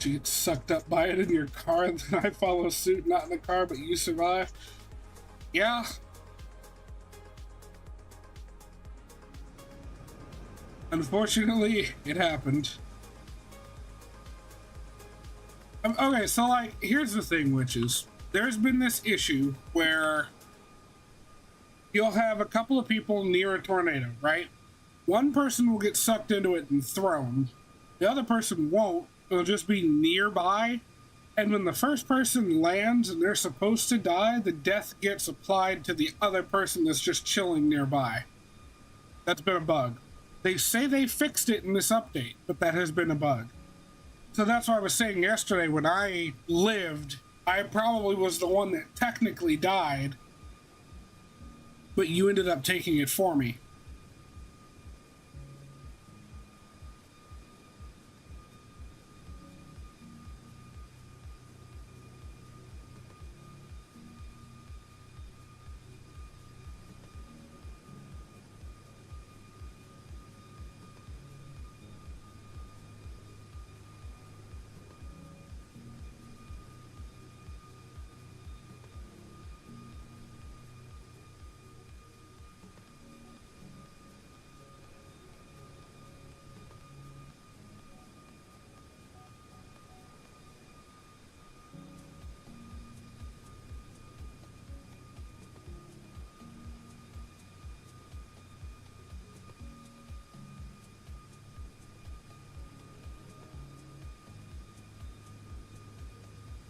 You get sucked up by it in your car, and then I follow suit, not in the car, but you survive. Yeah. Unfortunately, it happened. Okay, so like, here's the thing, witches. There's been this issue where you'll have a couple of people near a tornado, right? One person will get sucked into it and thrown. The other person won't. It'll just be nearby, and when the first person lands and they're supposed to die, the death gets applied to the other person that's just chilling nearby. That's been a bug. They say they fixed it in this update, but that has been a bug. So that's what I was saying yesterday. When I lived, I probably was the one that technically died, but you ended up taking it for me.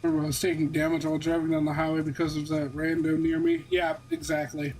Remember I was taking damage while driving down the highway because of that rando near me. Yeah, exactly.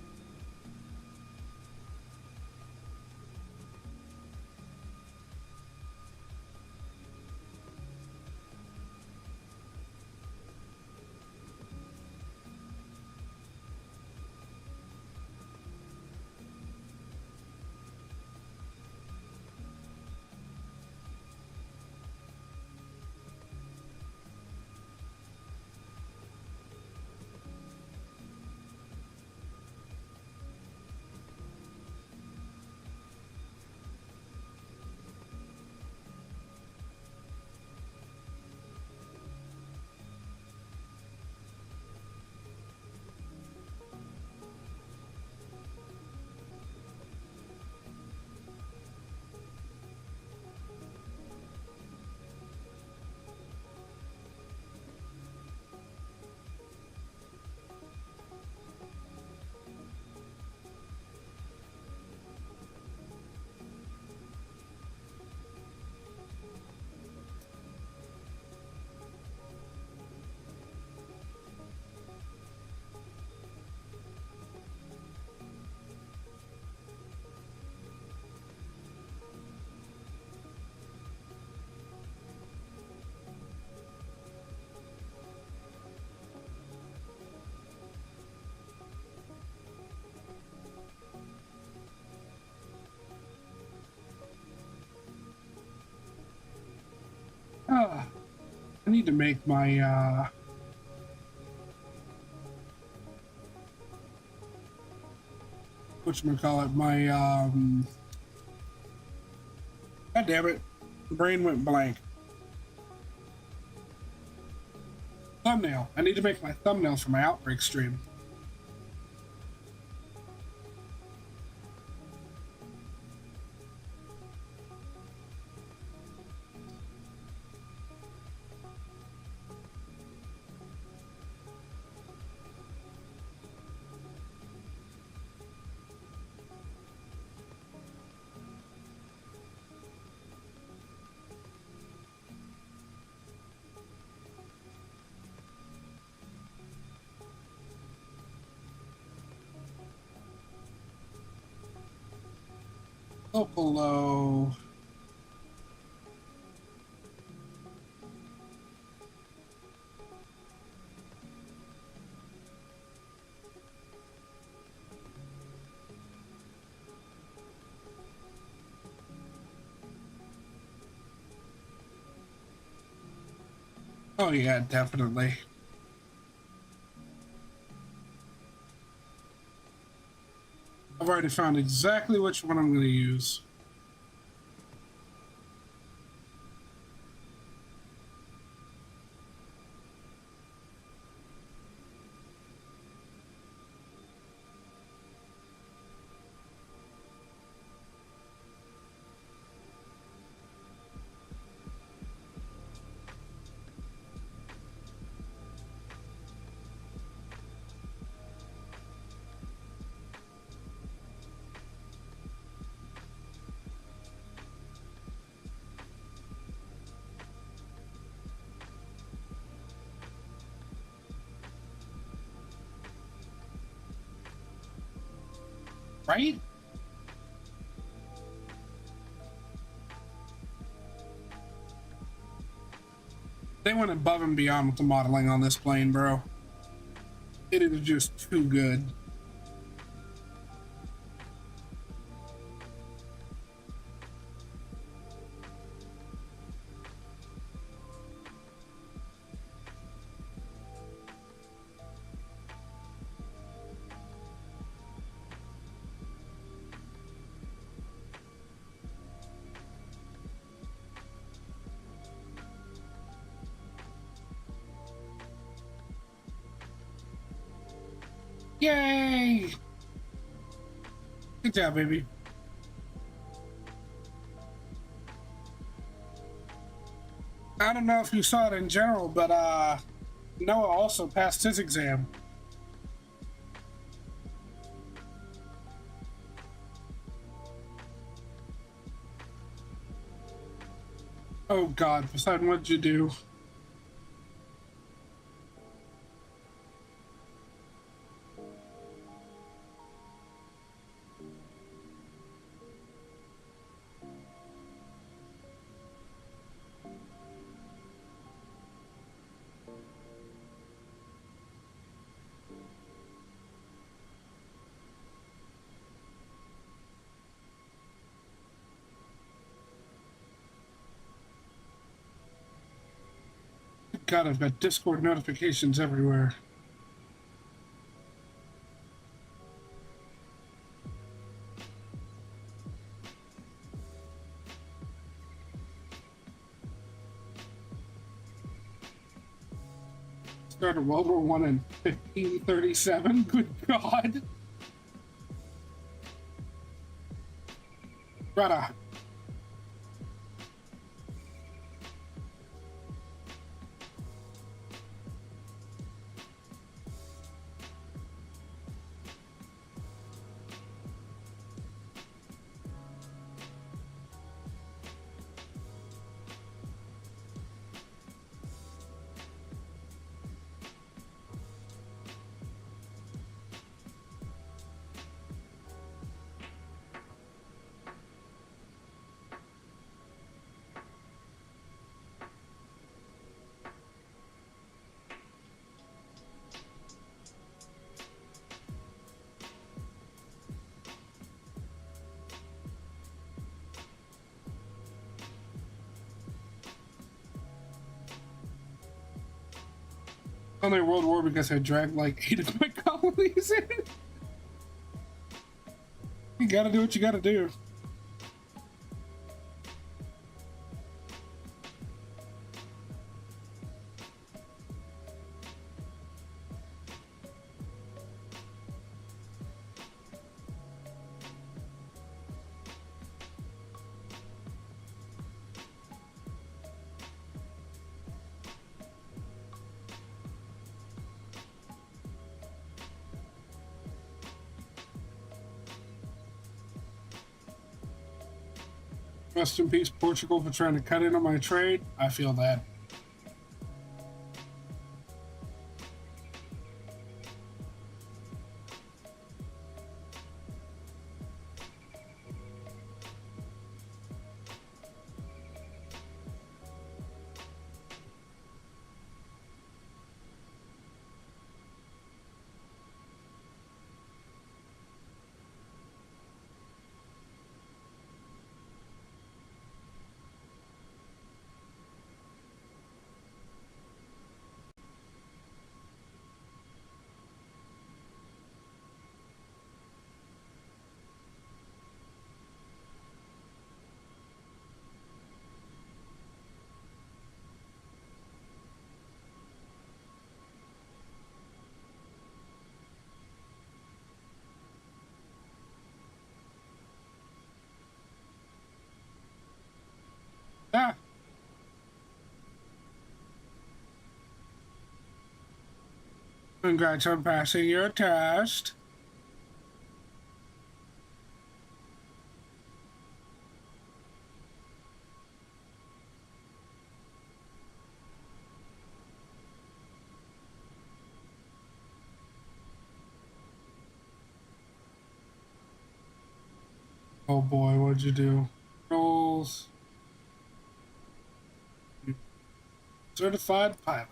I need to make my, whatchamacallit, my, God damn it, brain went blank. Thumbnail. I need to make my thumbnail for my Outbreak stream. Local low. Oh yeah, definitely. I've already found exactly which one I'm going to use. Right? They went above and beyond with the modeling on this plane, bro. It is just too good. Yay! Good job, baby. I don't know if you saw it in general, but Noah also passed his exam. Oh God, Poseidon, what did you do? God, I've got Discord notifications everywhere. Started World War One in 1537. Good God. Brother. Only World War because I dragged like 8 of my colonies in. You gotta do what you gotta do. Rest in peace, Portugal, for trying to cut in on my trade. I feel that. Ah. Congrats on passing your test. Oh boy, what'd you do? Rolls. Certified pilot.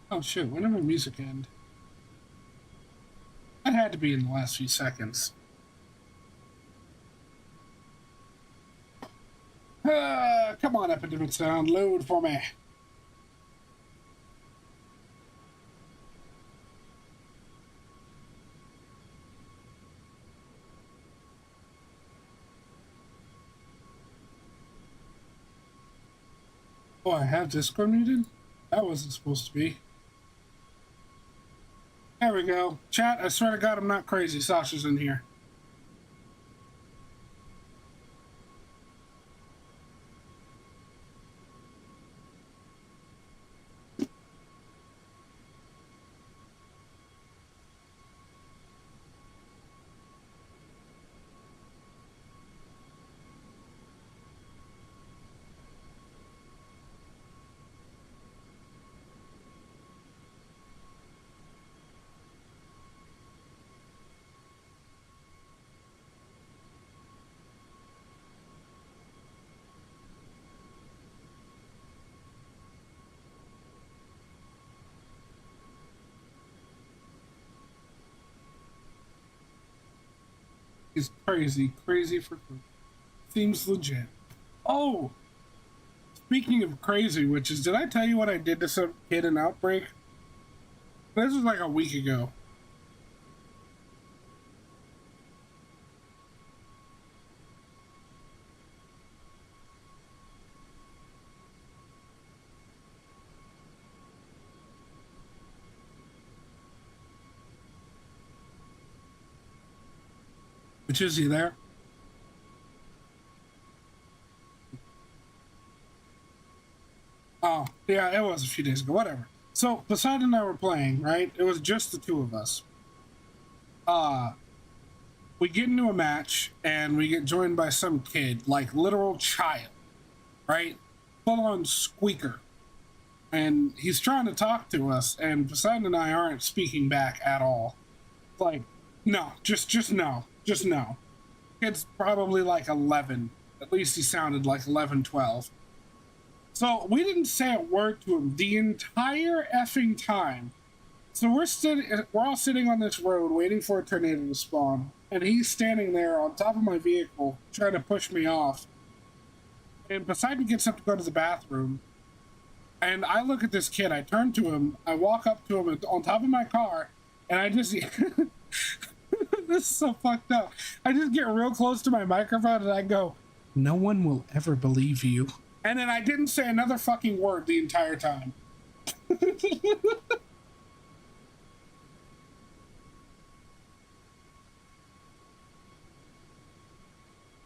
Oh shit, when did my music end? That had to be in the last few seconds. Come on, Epidemic Sound, load for me. Oh, I have Discord muted? That wasn't supposed to be. There we go. Chat, I swear to God, I'm not crazy. Sasha's in here. is crazy. Crazy for crazy. Seems legit. Oh, speaking of crazy witches, did I tell you what I did to some kid in Outbreak? This was like a week ago. Which is he there? Oh, yeah, it was a few days ago, whatever. So, Poseidon and I were playing, right? It was just the two of us. We get into a match, and we get joined by some kid, like literal child, right? Full-on squeaker. And he's trying to talk to us, and Poseidon and I aren't speaking back at all. Like, no, just no. Just no. Kid's probably like 11. At least he sounded like 11, 12. So we didn't say a word to him the entire effing time. So we're all sitting on this road waiting for a tornado to spawn, and he's standing there on top of my vehicle trying to push me off. And Poseidon gets up to go to the bathroom, and I look at this kid. I turn to him. I walk up to him on top of my car, and I just this is so fucked up. I just get real close to my microphone and I go, "No one will ever believe you." And then I didn't say another fucking word the entire time.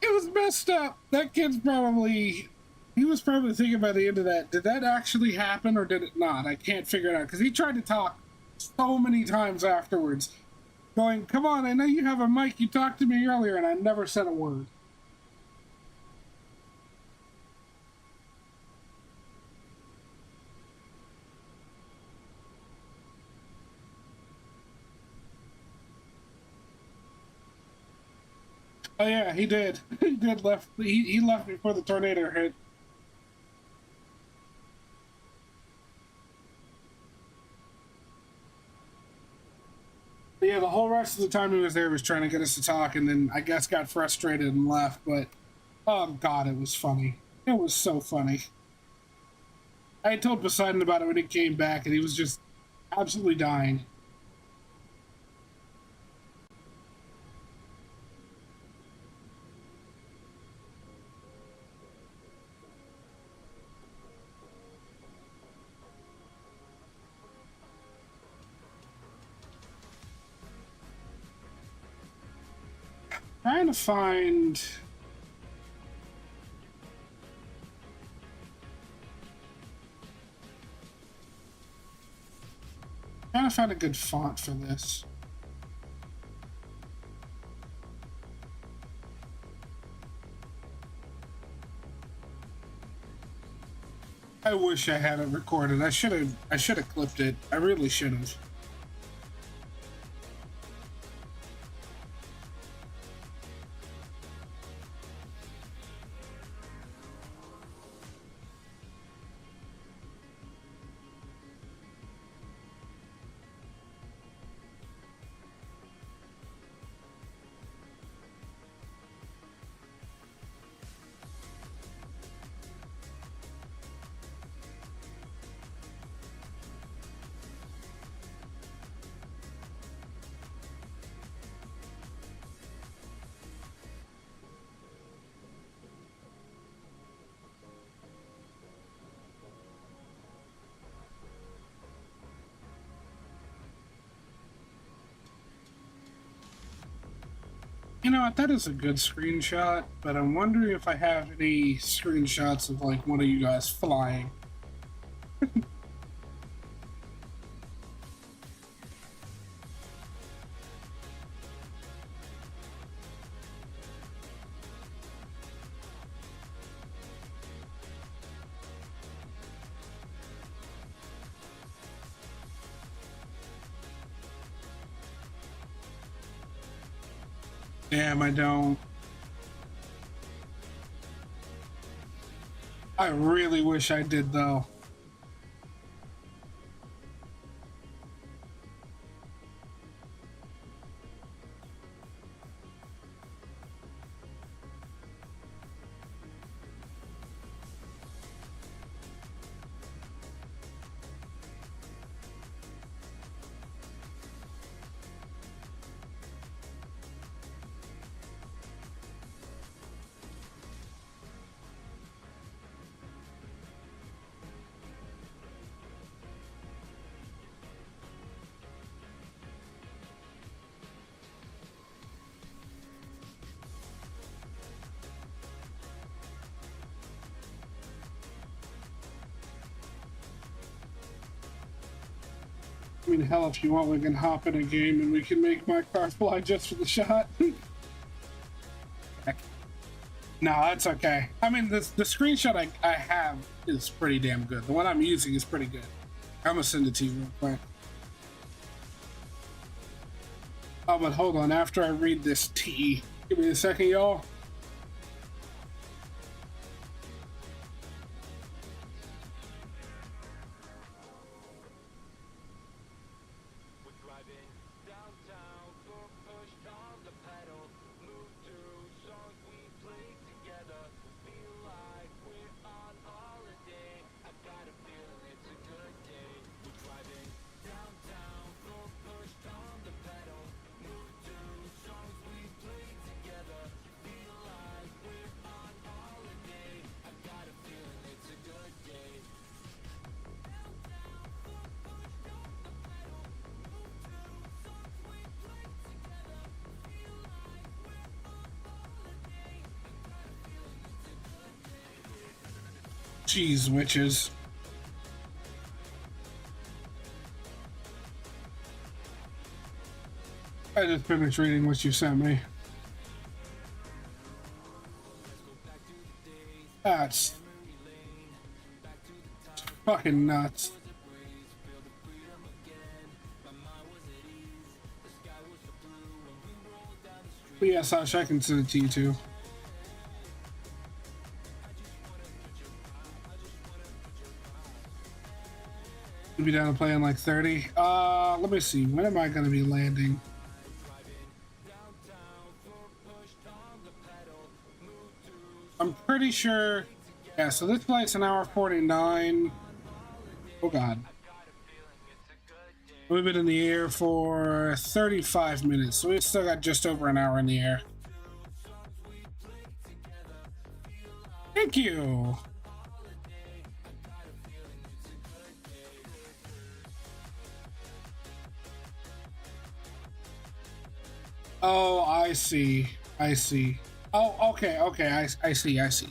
It was messed up. That kid's he was probably thinking by the end of that, did that actually happen or did it not? I can't figure it out, because he tried to talk so many times afterwards, going, "Come on, I know you have a mic, you talked to me earlier," and I never said a word. Oh yeah, he did. He did left. He left before the tornado hit. But yeah, the whole rest of the time he was there was trying to get us to talk, and then I guess got frustrated and left. But oh god, it was funny. It was so funny. I had told Poseidon about it when he came back, and he was just absolutely dying. Trying to find... Trying to find a good font for this. I wish I had it recorded. I should have clipped it. I really should have. You know what, that is a good screenshot, but I'm wondering if I have any screenshots of like one of you guys flying. Damn, I don't. I really wish I did, though. I mean, hell, if you want, we can hop in a game and we can make my car fly just for the shot. No, that's okay. I mean, the screenshot I have is pretty damn good. The one I'm using is pretty good. I'm gonna send it to you real quick. Oh, but hold on. After I read this T, give me a second, y'all. Jeez, witches. I just finished reading what you sent me. That's fucking nuts. But yeah, Sasha, I can send it to you too. You'll be down to play in like 30. Let me see. When am I going to be landing? I'm pretty sure. Yeah, so this flight's an hour 49. Oh god. We've been in the air for 35 minutes, so we've still got just over an hour in the air. Thank you. Oh, I see. I see. Oh, okay, okay. I see. I see.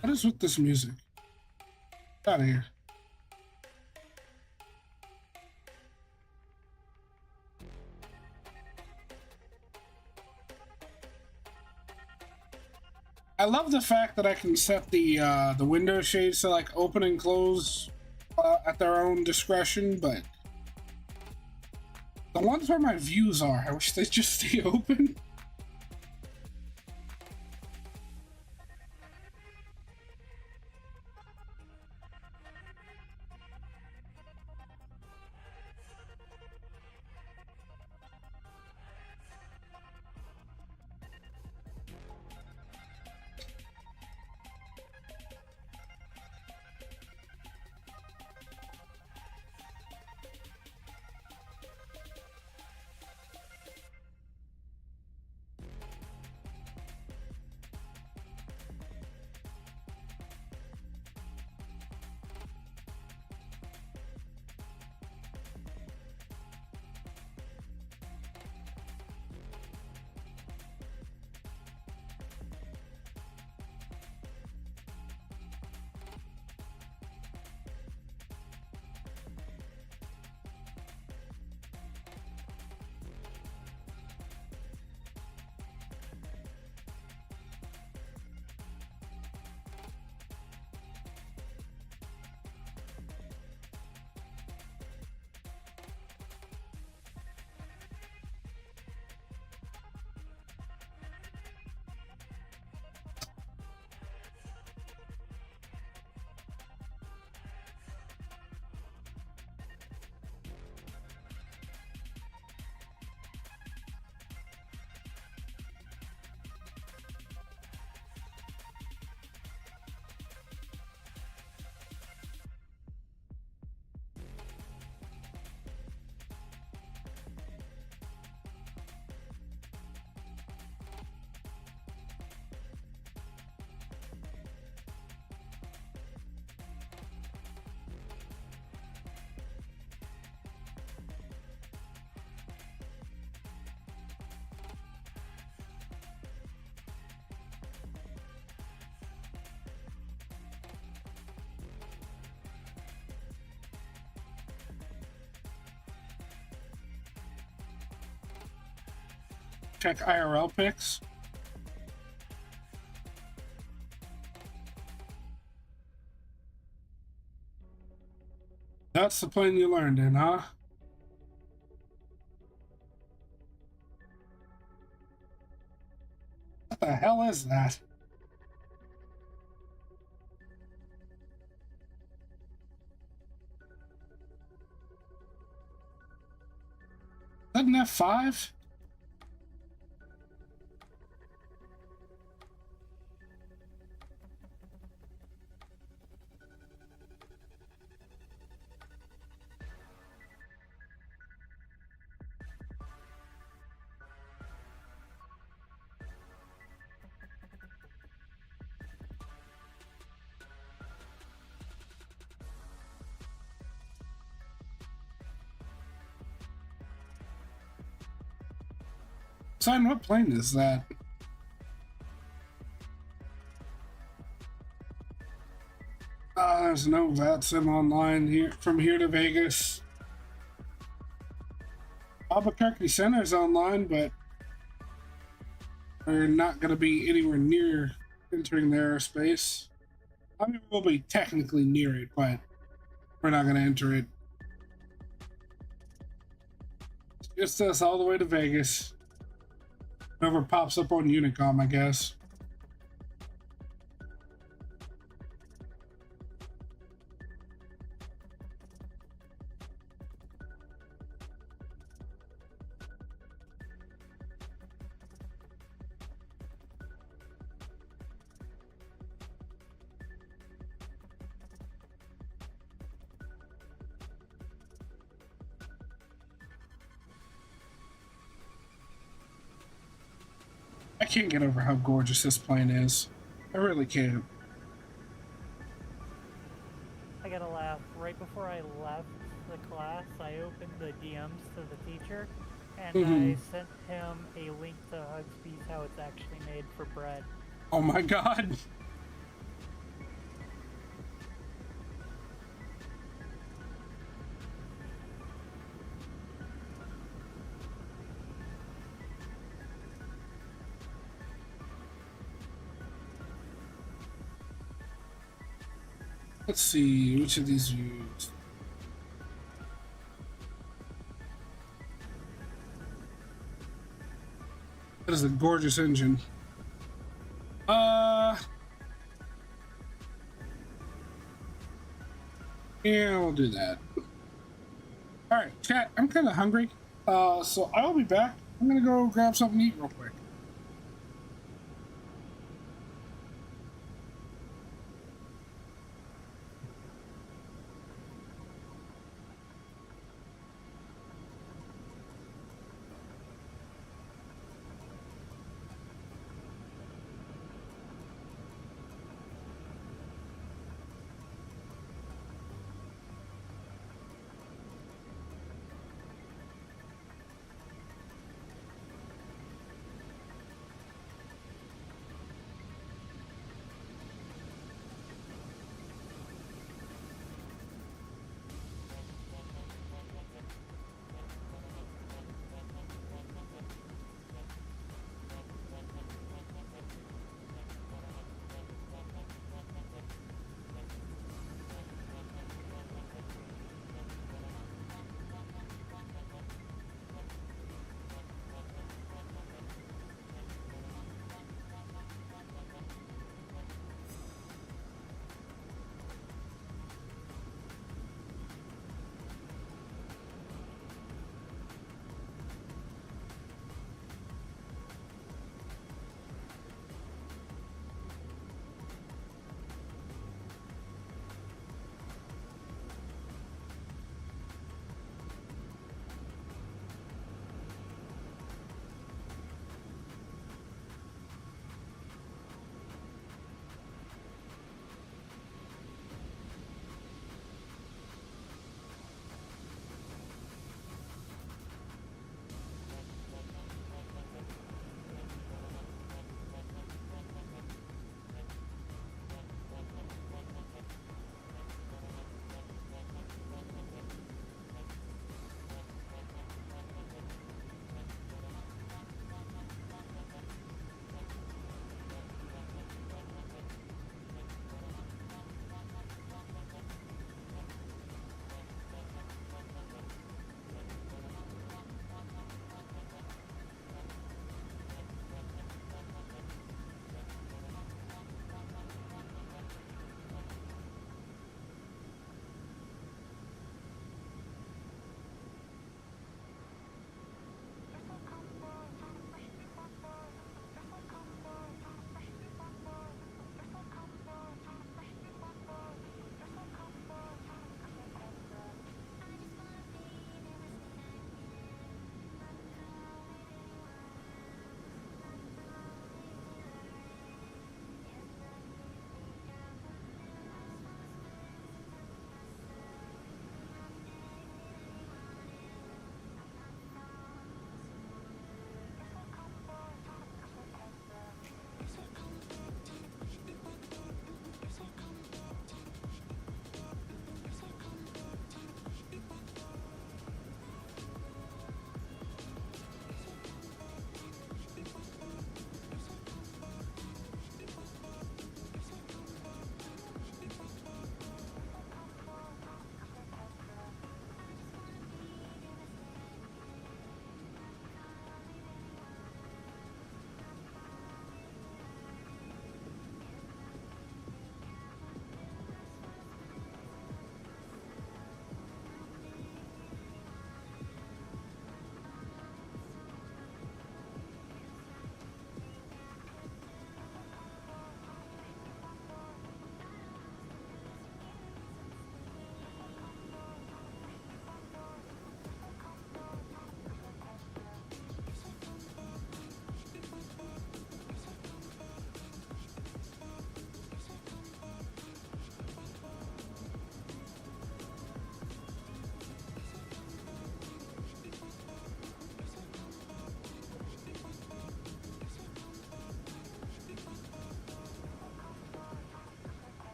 What is with this music? Get out of here. I love the fact that I can set the window shades to like open and close at their own discretion, but the ones where my views are, I wish they'd just stay open. check IRL pics. That's the plane you learned in, huh? What the hell is that? Is that an F5? Son, what plane is that? There's no VATSIM online here from here to Vegas. Albuquerque Center's online, but we're not going to be anywhere near entering the airspace. I mean, we'll be technically near it, but we're not going to enter it. It's just us all the way to Vegas. Whoever pops up on Unicom, I guess. I can't get over how gorgeous this plane is. I really can't. I gotta laugh. Right before I left the class, I opened the DMs to the teacher, and I sent him a link to Hugsby's how it's actually made for bread. Oh my god! Let's see, which of these views? That is a gorgeous engine. Yeah, we'll do that. Alright, chat, I'm kind of hungry. So I'll be back. I'm gonna go grab something to eat real quick.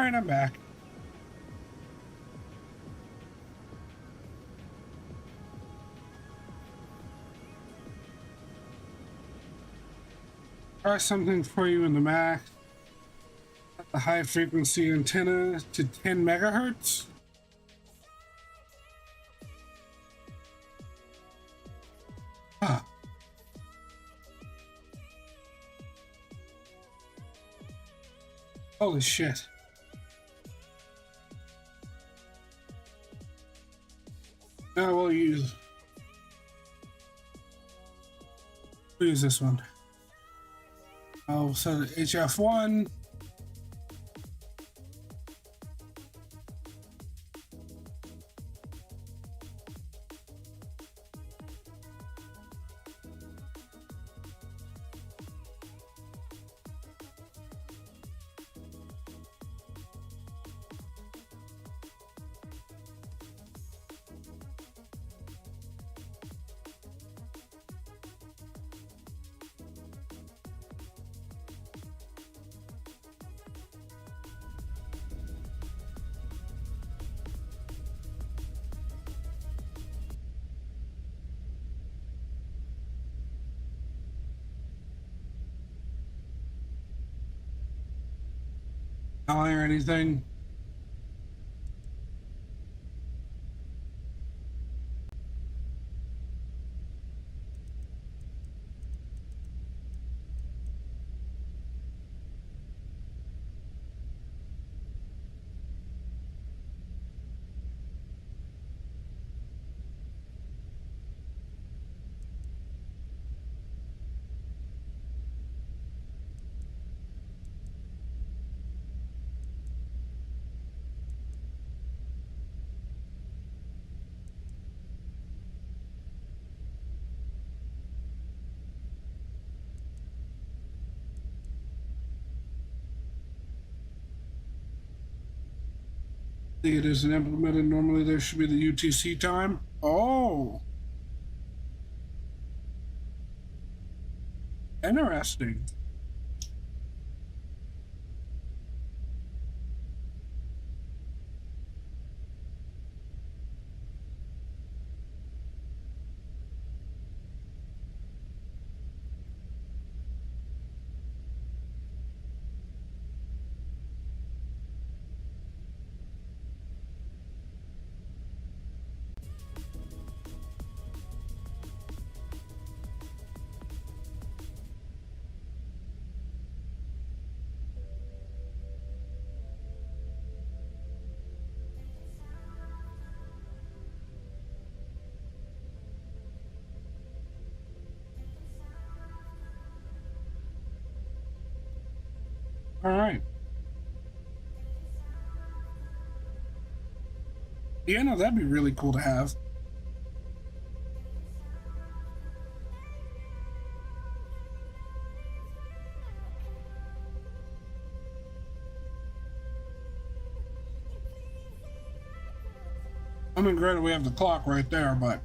All right, I'm back. Try something for you in the Mac. The high frequency antenna to 10 megahertz. Ah. Holy shit. Now we'll use this one. I'll set it HF1. Or anything. It isn't implemented. Normally there should be the UTC time. Oh. Interesting. All right. Yeah, no, that'd be really cool to have. I mean, granted, we have the clock right there, but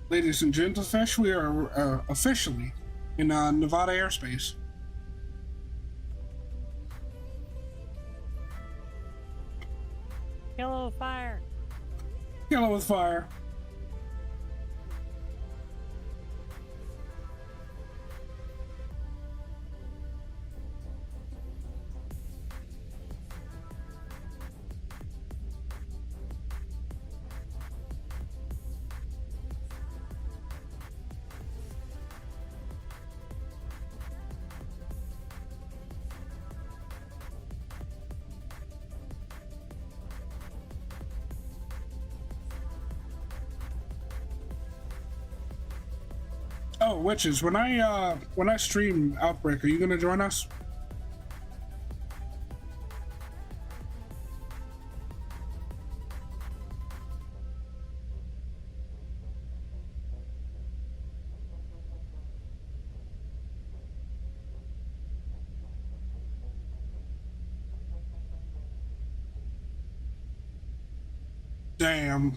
ladies and gentlemen, we are officially in Nevada airspace. Kill with fire. Kill with fire. Oh, Witches, when I stream Outbreak, are you gonna join us? Damn.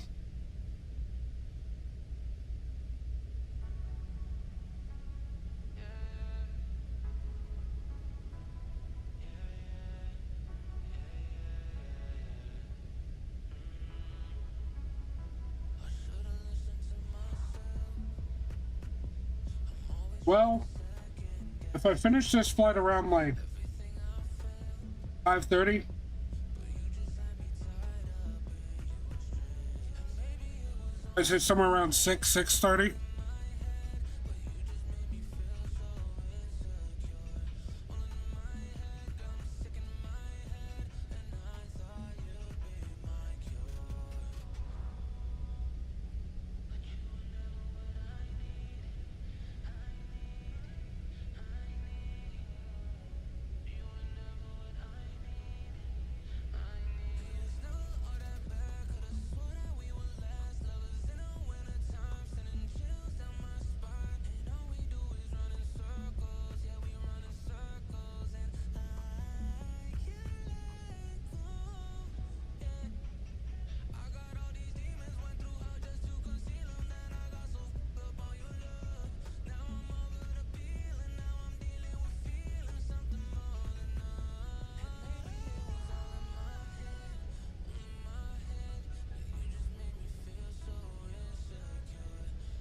Well, if I finish this flight around like 5:30, I say somewhere around 6:30.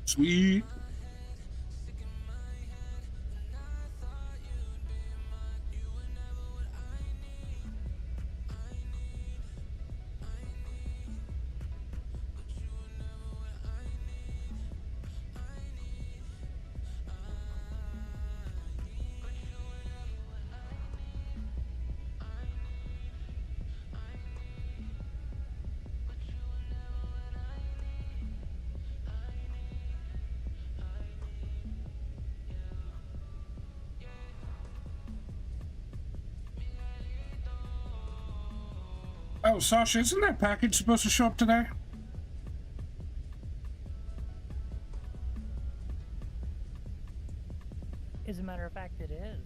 Sweet. Oh, Sasha, isn't that package supposed to show up today? As a matter of fact, it is.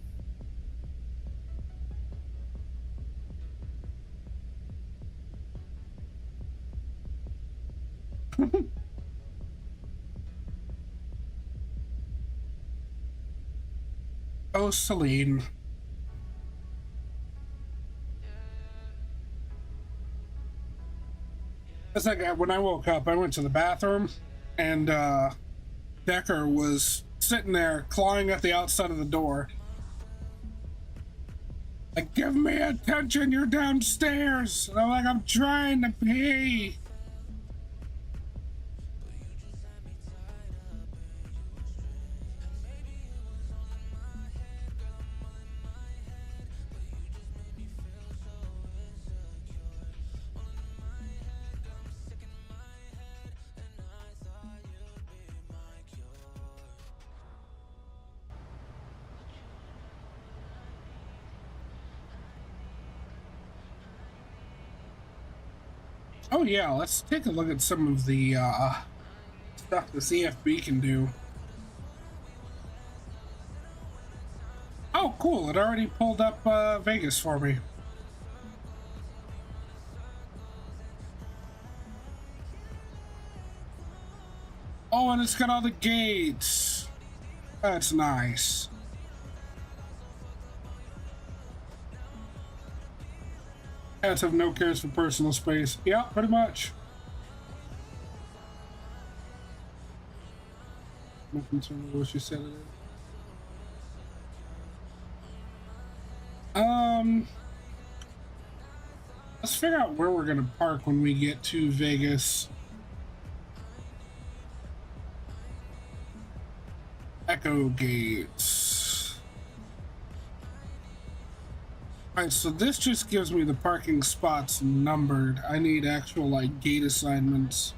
Oh, Celine. It's like when I woke up, I went to the bathroom, and Decker was sitting there clawing at the outside of the door. Like, give me attention, you're downstairs. And I'm like, I'm trying to pee. Oh yeah, let's take a look at some of the stuff the CFB can do. Oh cool, it already pulled up Vegas for me. Oh, and it's got all the gates. That's nice. Cats have no cares for personal space. Yeah, pretty much. No concern with what she said it is. Let's figure out where we're gonna park when we get to Vegas. Echo gates. Alright, so this just gives me the parking spots numbered. I need actual, like, gate assignments.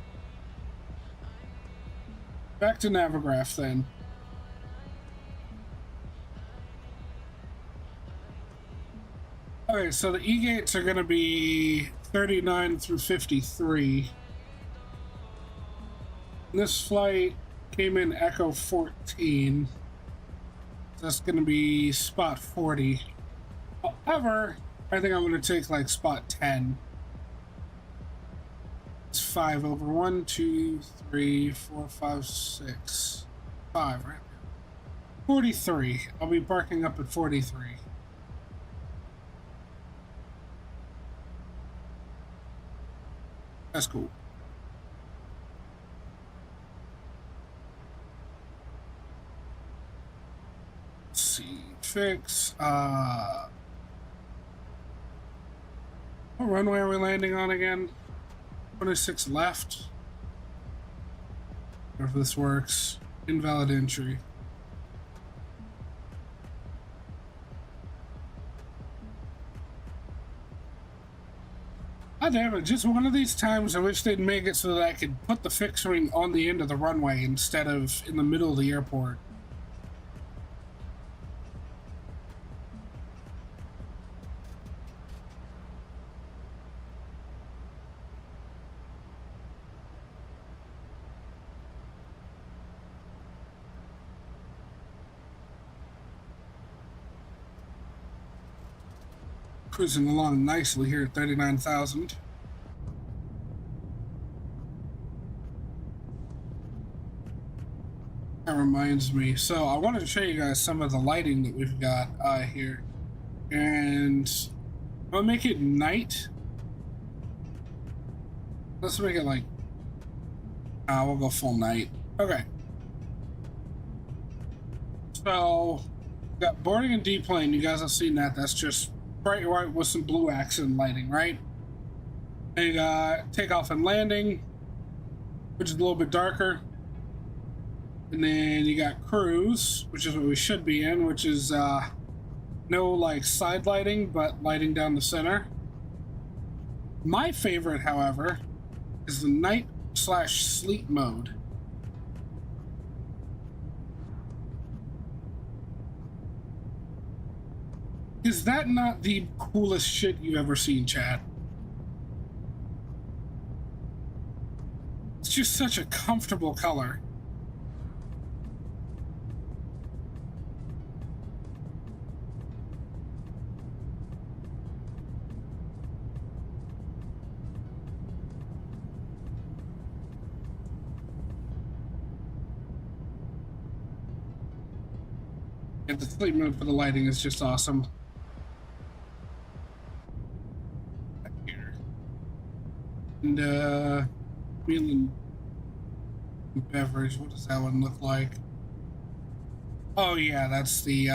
Back to Navigraph, then. Okay, so the E-gates are going to be 39 through 53. This flight came in Echo 14. That's going to be spot 40. However, I think I'm going to take like spot 10. It's 5 over 1, 2, 3, 4, 5, 6, 5, right? 43. I'll be barking up at 43. That's cool. Let's see. Fix. What runway are we landing on again? 26 left. If this works. Invalid entry. God damn it, just one of these times I wish they'd make it so that I could put the fixed wing on the end of the runway instead of in the middle of the airport. Cruising along nicely here at 39,000. That reminds me. So I wanted to show you guys some of the lighting that we've got here. And I'll make it night. Let's make it like... we'll go full night. Okay. So, we've got boarding and deplane. You guys have seen that. That's just bright white with some blue accent lighting, right? And you got takeoff and landing, which is a little bit darker. And then you got cruise, which is what we should be in, which is no like side lighting, but lighting down the center. My favorite, however, is the night/sleep mode. Is that not the coolest shit you've ever seen, chat? It's just such a comfortable color. And the sleep mode for the lighting is just awesome. And meal and beverage, what does that one look like? Oh yeah, that's the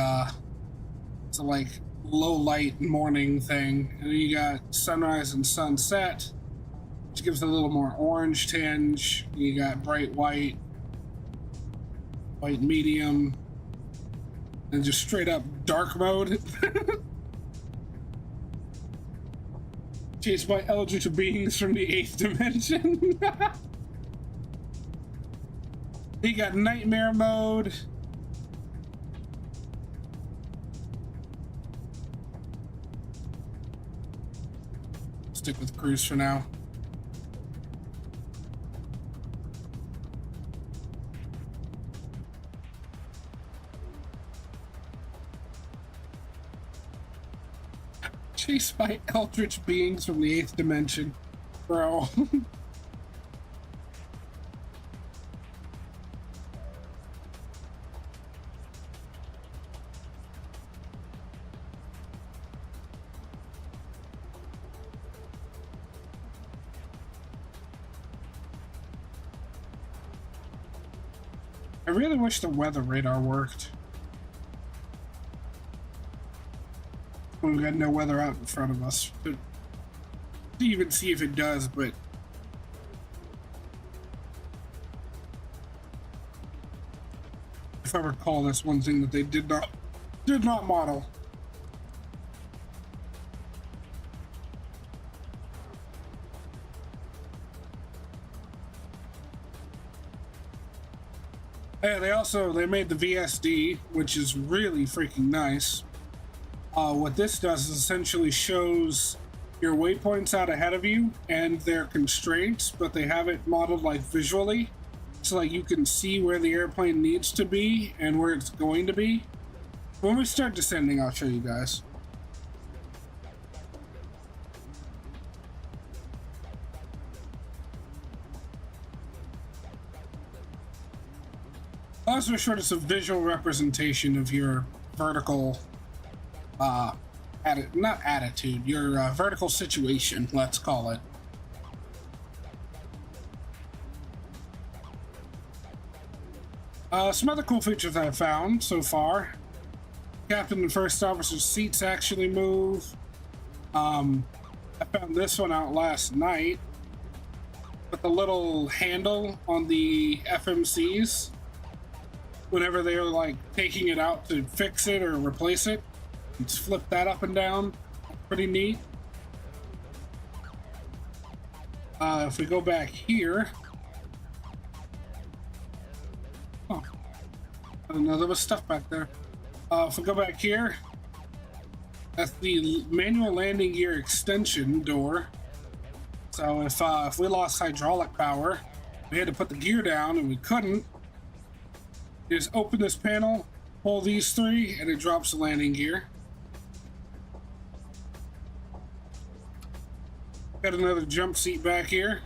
it's a like low light morning thing. And then you got sunrise and sunset, which gives it a little more orange tinge. You got bright white, white medium, and just straight up dark mode. Chased by eldritch beings from the 8th dimension. You got nightmare mode. Stick with cruise for now. Chased by eldritch beings from the 8th dimension. Bro. I really wish the weather radar worked. We've got no weather out in front of us to even see if it does, but if I recall, that's one thing that they did not model. Yeah, they made the VSD, which is really freaking nice. What this does is essentially shows your waypoints out ahead of you and their constraints, but they have it modeled like visually, so like you can see where the airplane needs to be and where it's going to be. When we start descending, I'll show you guys. Also short is a visual representation of your vertical not attitude, your vertical situation, let's call it. Some other cool features I've found so far. Captain and first officer's seats actually move. I found this one out last night with the little handle on the FMCs. Whenever they were like taking it out to fix it or replace it, just flip that up and down. Pretty neat. If we go back here, oh, I didn't know there was stuff back there. If we go back here, that's the manual landing gear extension door. So if we lost hydraulic power, we had to put the gear down and we couldn't. You just open this panel, pull these three, and it drops the landing gear. Got another jump seat back here.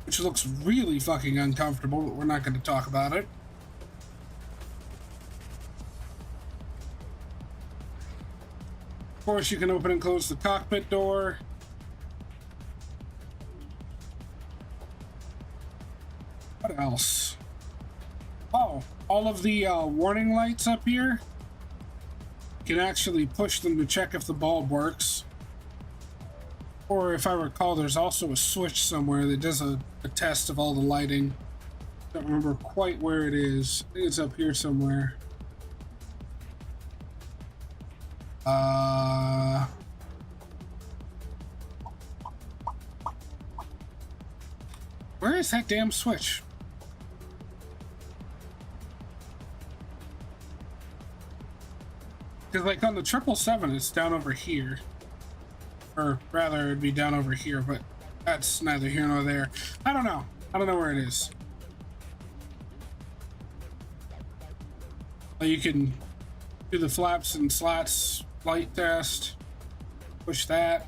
Which looks really fucking uncomfortable, but we're not going to talk about it. Of course, you can open and close the cockpit door. What else? Oh, all of the warning lights up here. You can actually push them to check if the bulb works. Or if I recall, there's also a switch somewhere that does a test of all the lighting. Don't remember quite where it is. I think it's up here somewhere. Where is that damn switch? Because like on the 777, it's down over here. Or rather, it'd be down over here, but that's neither here nor there. I don't know. I don't know where it is. You can do the flaps and slats light test. Push that.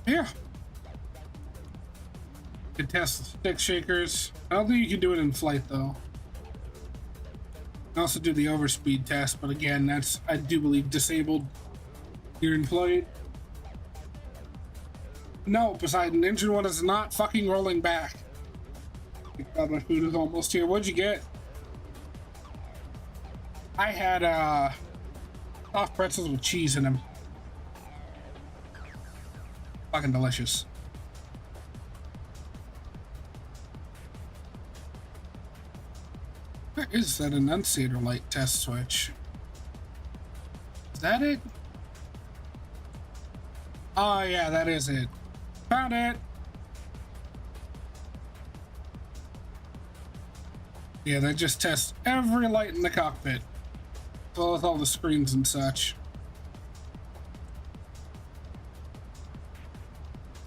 Yeah. You can test the stick shakers. I don't think you can do it in flight though. You can also do the overspeed test, but again, that's, I do believe, disabled. You're in flight. No, Poseidon, engine 1 is not fucking rolling back. God, my food is almost here. What'd you get? I had soft pretzels with cheese in them. Fucking delicious. Where is that annunciator light test switch? Is that it? Oh yeah, that is it. Found it! Yeah, that just tests every light in the cockpit. As well as all the screens and such.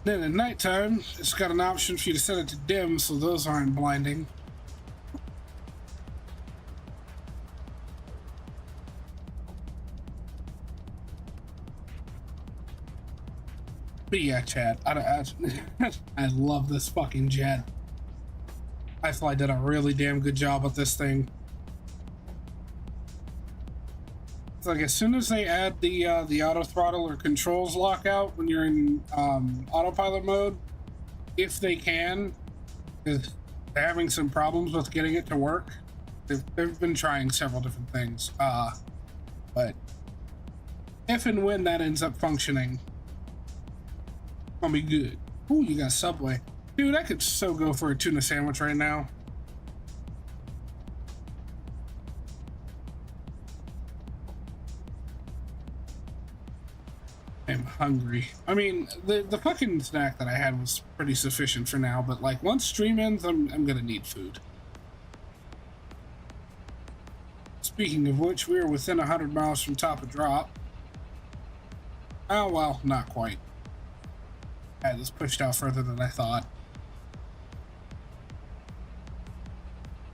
Then at nighttime, it's got an option for you to set it to dim so those aren't blinding. But yeah, chat, I love this fucking jet. iFly did a really damn good job with this thing. It's like as soon as they add the auto throttle or controls lockout when you're in autopilot mode, if they can, because they're having some problems with getting it to work. They've been trying several different things, but if and when that ends up functioning, it'll be good. Ooh, you got Subway. Dude, I could so go for a tuna sandwich right now. I'm hungry. I mean, the fucking snack that I had was pretty sufficient for now, but like once stream ends, I'm gonna need food. Speaking of which, we are within 100 miles from top of drop. Oh well, not quite. I had this pushed out further than I thought.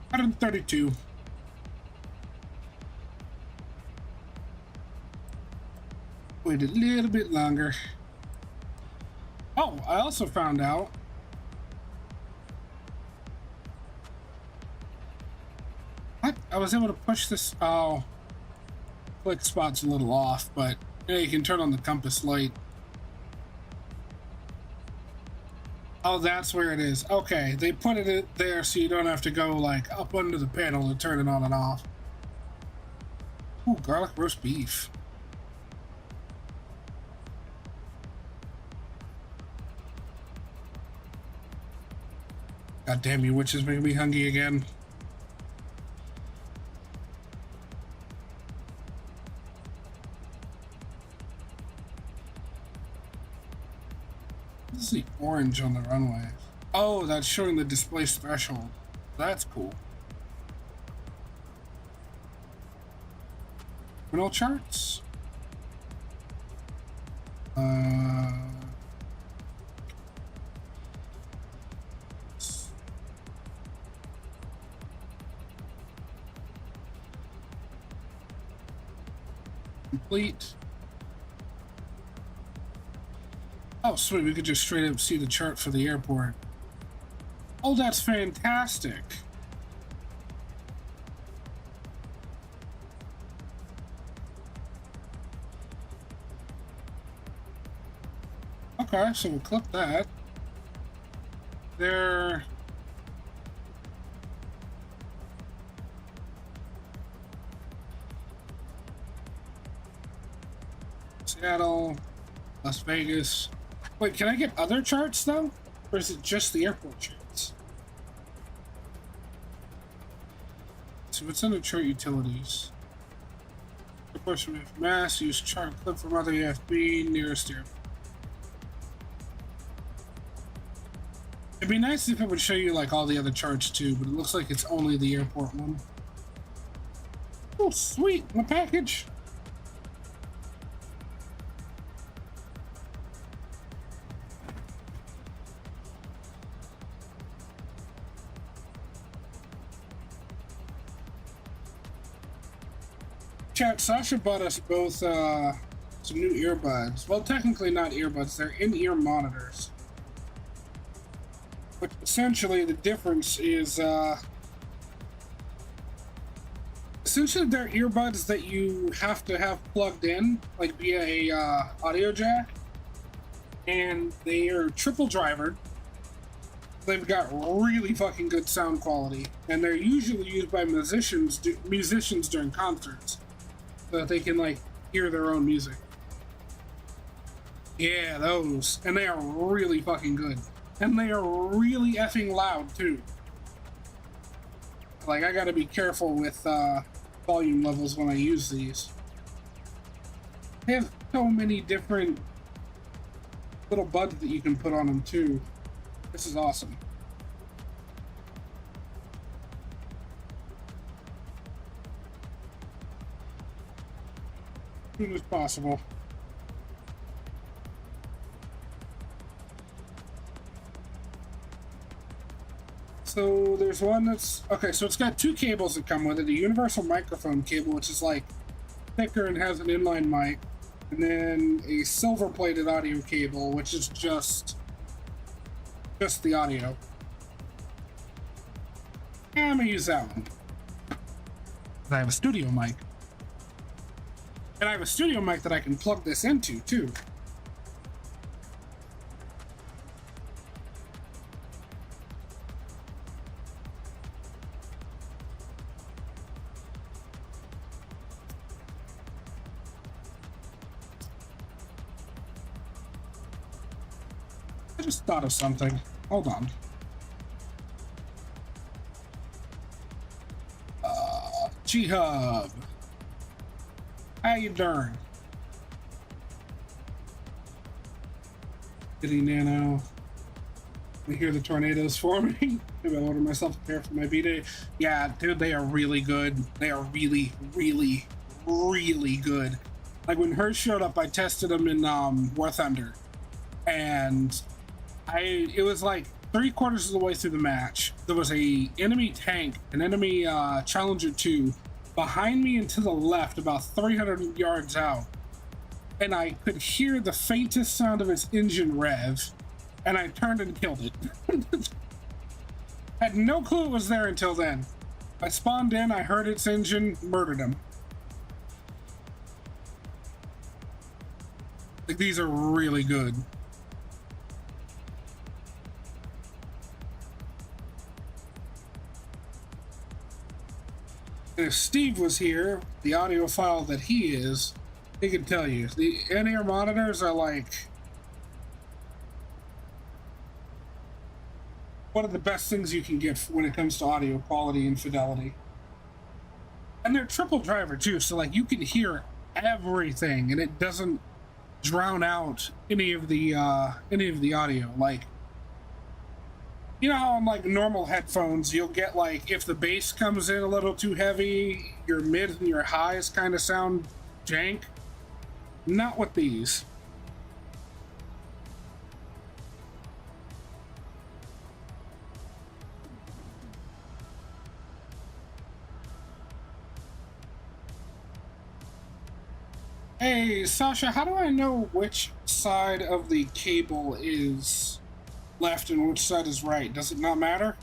132. Wait a little bit longer. Oh, I also found out what? I was able to push this. Oh, click spot's a little off, but yeah, you can turn on the compass light. Oh, that's where it is. Okay, they put it there so you don't have to go like up under the panel to turn it on and off. Ooh, garlic roast beef. God damn you, witches making me hungry again. What is the orange on the runway? Oh, that's showing the displaced threshold. That's cool. Terminal charts? Complete. Oh, sweet. We could just straight up see the chart for the airport. Oh, that's fantastic. Okay, so we'll click that. There. Seattle, Las Vegas. Wait, can I get other charts though? Or is it just the airport charts? So what's under chart utilities? Reports from FMAS, use chart clip from other EFB, nearest airport. It'd be nice if it would show you like all the other charts too, but it looks like it's only the airport one. Oh, sweet, my package. Chat, Sasha bought us both some new earbuds. Well, technically not earbuds, they're in-ear monitors. But essentially the difference is essentially they're earbuds that you have to have plugged in, like via a audio jack. And they are triple drivered. They've got really fucking good sound quality. And they're usually used by musicians during concerts. So that they can like hear their own music. Yeah, those. And they are really fucking good. And they are really effing loud too. Like I gotta be careful with volume levels when I use these. They have so many different little buds that you can put on them too. This is awesome. As soon as possible. So there's one that's okay, so it's got two cables that come with it, a universal microphone cable, which is like thicker and has an inline mic, and then a silver plated audio cable, which is just the audio. Yeah, I'm gonna use that one. I have a studio mic. And I have a studio mic that I can plug this into, too. I just thought of something. Hold on. G-Hub. How you doing? Yeti Nano. I hear the tornadoes forming. Maybe I'll order myself a pair for my B-Day. Yeah, dude, they are really good. They are really, really, really good. Like when hers showed up, I tested them in War Thunder, and it was like 3/4 of the way through the match. There was a enemy tank, an enemy Challenger 2, behind me and to the left, about 300 yards out, and I could hear the faintest sound of its engine rev, and I turned and killed it. Had no clue it was there until then. I spawned in, I heard its engine, murdered him. Like, these are really good. And if Steve was here, the audiophile that he is, he could tell you. The in-ear monitors are like one of the best things you can get when it comes to audio quality and fidelity. And they're triple driver too, so like you can hear everything and it doesn't drown out any of the audio. Like, you know how on like normal headphones you'll get like if the bass comes in a little too heavy, your mid and your highs kind of sound jank? Not with these. Hey, Sasha, how do I know which side of the cable is left and which side is right? Does it not matter?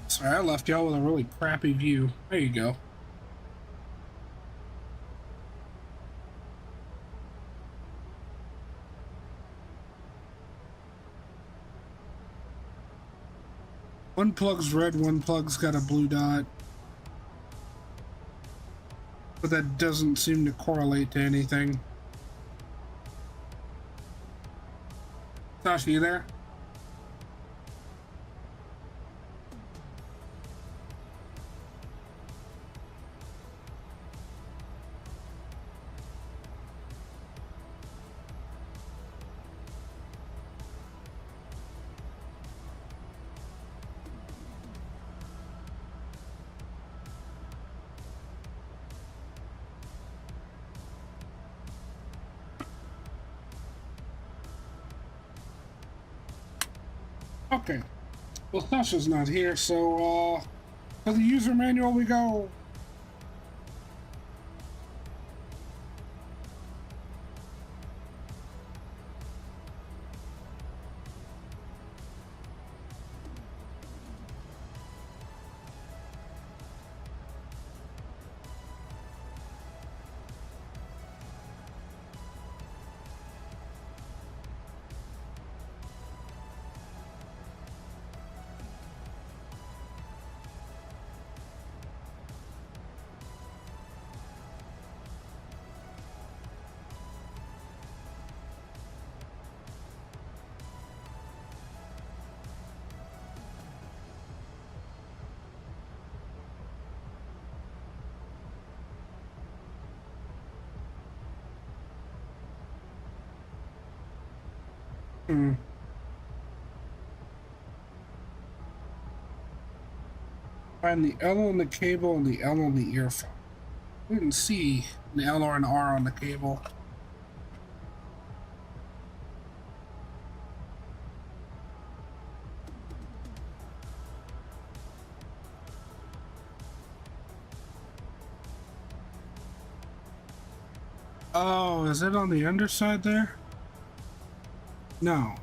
Sorry, I left y'all with a really crappy view. There you go. One plug's red, one plug's got a blue dot. But that doesn't seem to correlate to anything. Sasha, you there? Okay, well, Sasha's not here, so, to the user manual we go. Find the L on the cable and the L on the earphone. We didn't see an L or an R on the cable. Oh, is it on the underside there? No.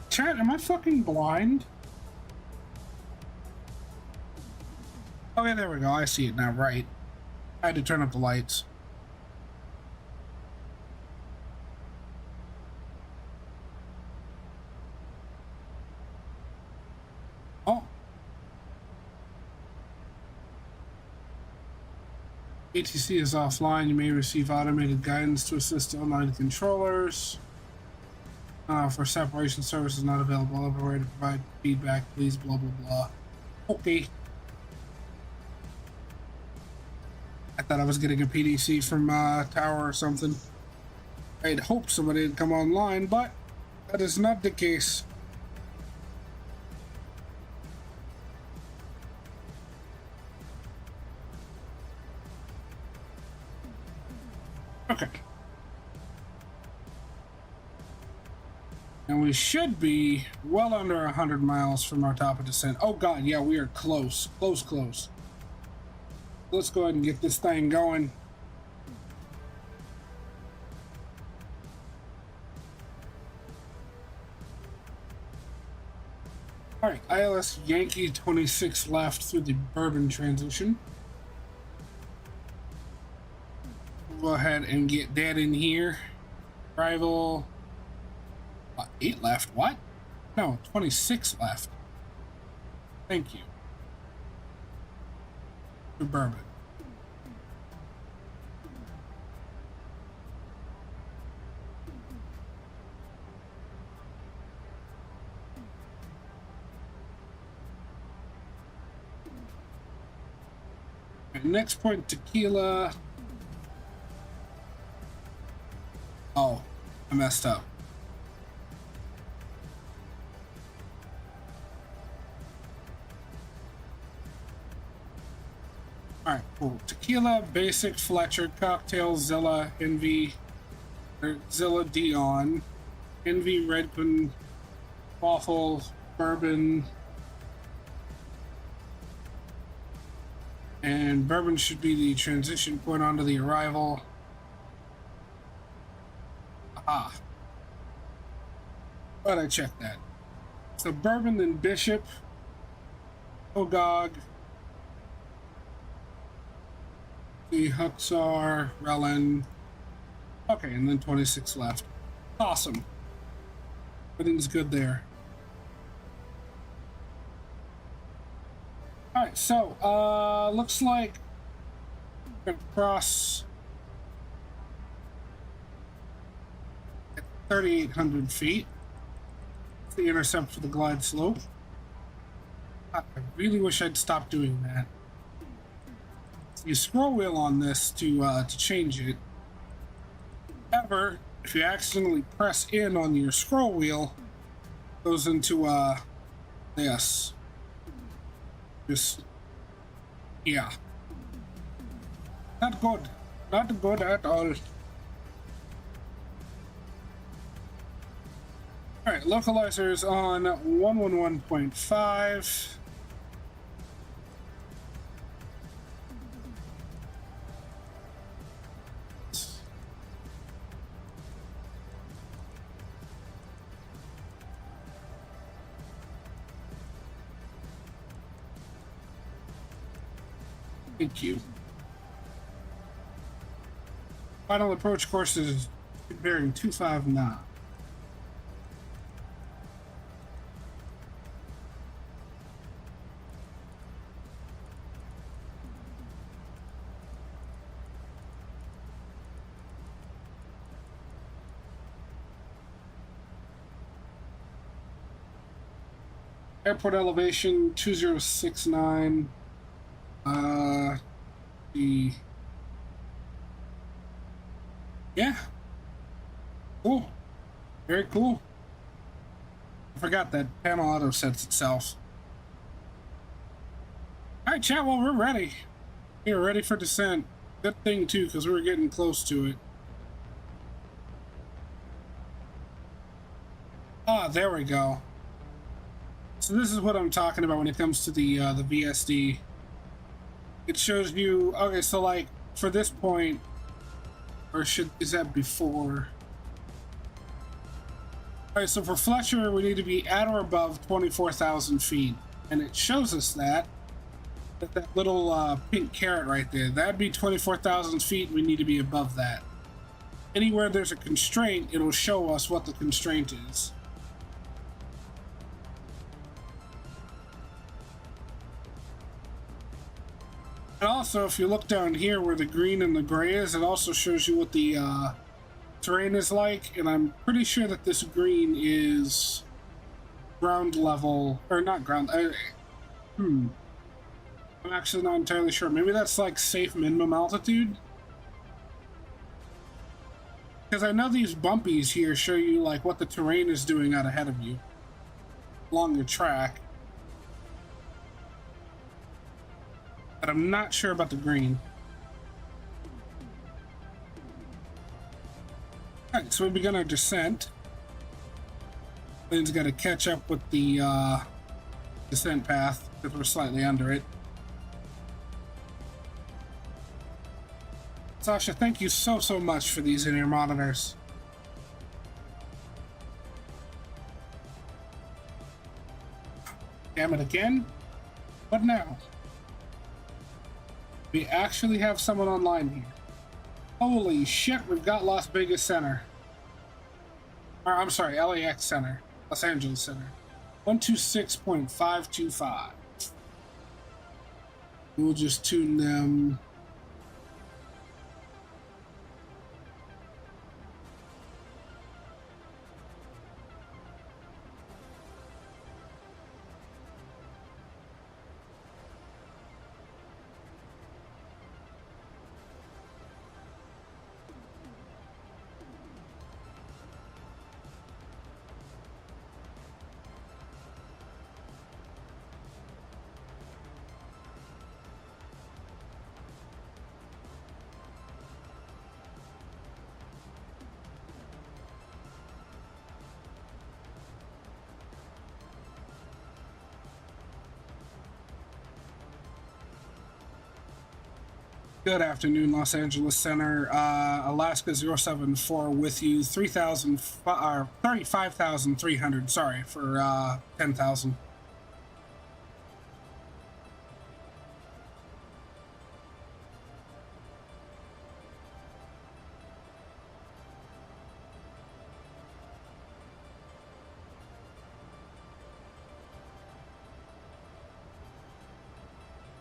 Chat, am I fucking blind? Oh yeah, there we go. I see it now. Right. I had to turn up the lights. Oh. ATC is offline. You may receive automated guidance to assist online controllers. For separation services not available everywhere to provide feedback, please blah blah blah. Okay. I thought I was getting a PDC from Tower or something. I had hoped somebody would come online, but that is not the case. Okay. And we should be well under 100 miles from our top of descent. Oh god, yeah, we are close. Close. Let's go ahead and get this thing going. Alright, ILS Yankee 26 left through the Bourbon transition. Go ahead and get that in here. Arrival. 8 left. What? No, 26 left. Thank you. To Bourbon. Right, next point, Tequila. Oh, I messed up. Alright, cool. Tequila, Basic, Fletcher, Cocktail, Zilla, Envy, Zilla, Dion, Envy, Redpin, Waffle, Bourbon, and Bourbon should be the transition point onto the Arrival. Aha. But I checked that. So Bourbon, then Bishop, Ogog, the Huxar, Relin. Okay, and then 26 left. Awesome. Everything's good there. Alright, so, looks like we're gonna cross at 3,800 feet. It's the intercept for the glide slope. I really wish I'd stopped doing that. You scroll wheel on this to change it. However, if you accidentally press in on your scroll wheel, it goes into this. Just yeah. Not good. Not good at all. Alright, localizers on 111.5. Thank you. Final approach course is bearing 259. Airport elevation 2069. Yeah. Cool. Very cool. I forgot that panel auto sets itself. Alright, chat, well, we're ready. We're ready for descent. Good thing, too, because we were getting close to it. Ah, there we go. So this is what I'm talking about when it comes to the VSD. It shows you, okay, so like for this point, or is that before? All right, so for Fletcher, we need to be at or above 24,000 feet, and it shows us that. That little pink carrot right there, that'd be 24,000 feet. We need to be above that. Anywhere there's a constraint, it'll show us what the constraint is. And also, if you look down here where the green and the gray is, it also shows you what the terrain is like. And I'm pretty sure that this green is ground level, or not ground. I'm actually not entirely sure. Maybe that's like safe minimum altitude. Because I know these bumpies here show you like what the terrain is doing out ahead of you along your track. But I'm not sure about the green. Alright, so we begin our descent. Plane's got to catch up with the descent path because we're slightly under it. Sasha, thank you so much for these in-ear monitors. Damn it again. What now? We actually have someone online here. Holy shit, we've got Las Vegas Center. Or, I'm sorry, LAX Center. Los Angeles Center. 126.525. We'll just tune them. Good afternoon, Los Angeles Center. Alaska 074 with you. 35,300. Sorry for 10,000.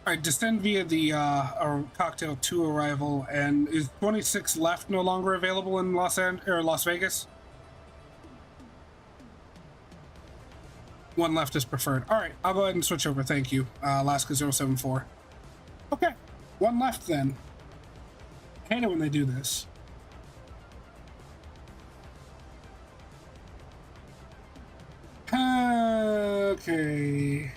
All right, descend via the Cocktail 2 arrival, and is 26 left no longer available in Las Vegas? One left is preferred. All right, I'll go ahead and switch over. Thank you, Alaska 074. Okay, one left then. I hate it when they do this. Okay.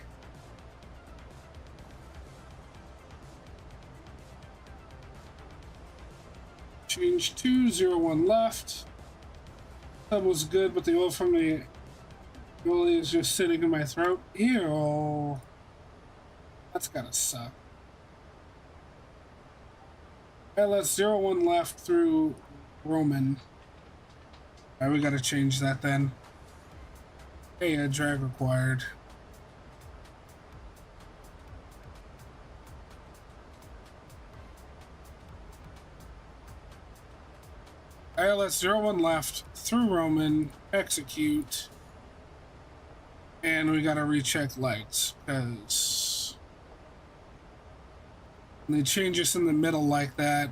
Change 201 left. That was good, but the oil from the oil is just sitting in my throat. Ew. That's gotta suck. LS01 left through Roman. Alright, we gotta change that then. Hey, drag required. ILS-01 left through Roman, execute, and we gotta recheck legs, because when they change us in the middle like that,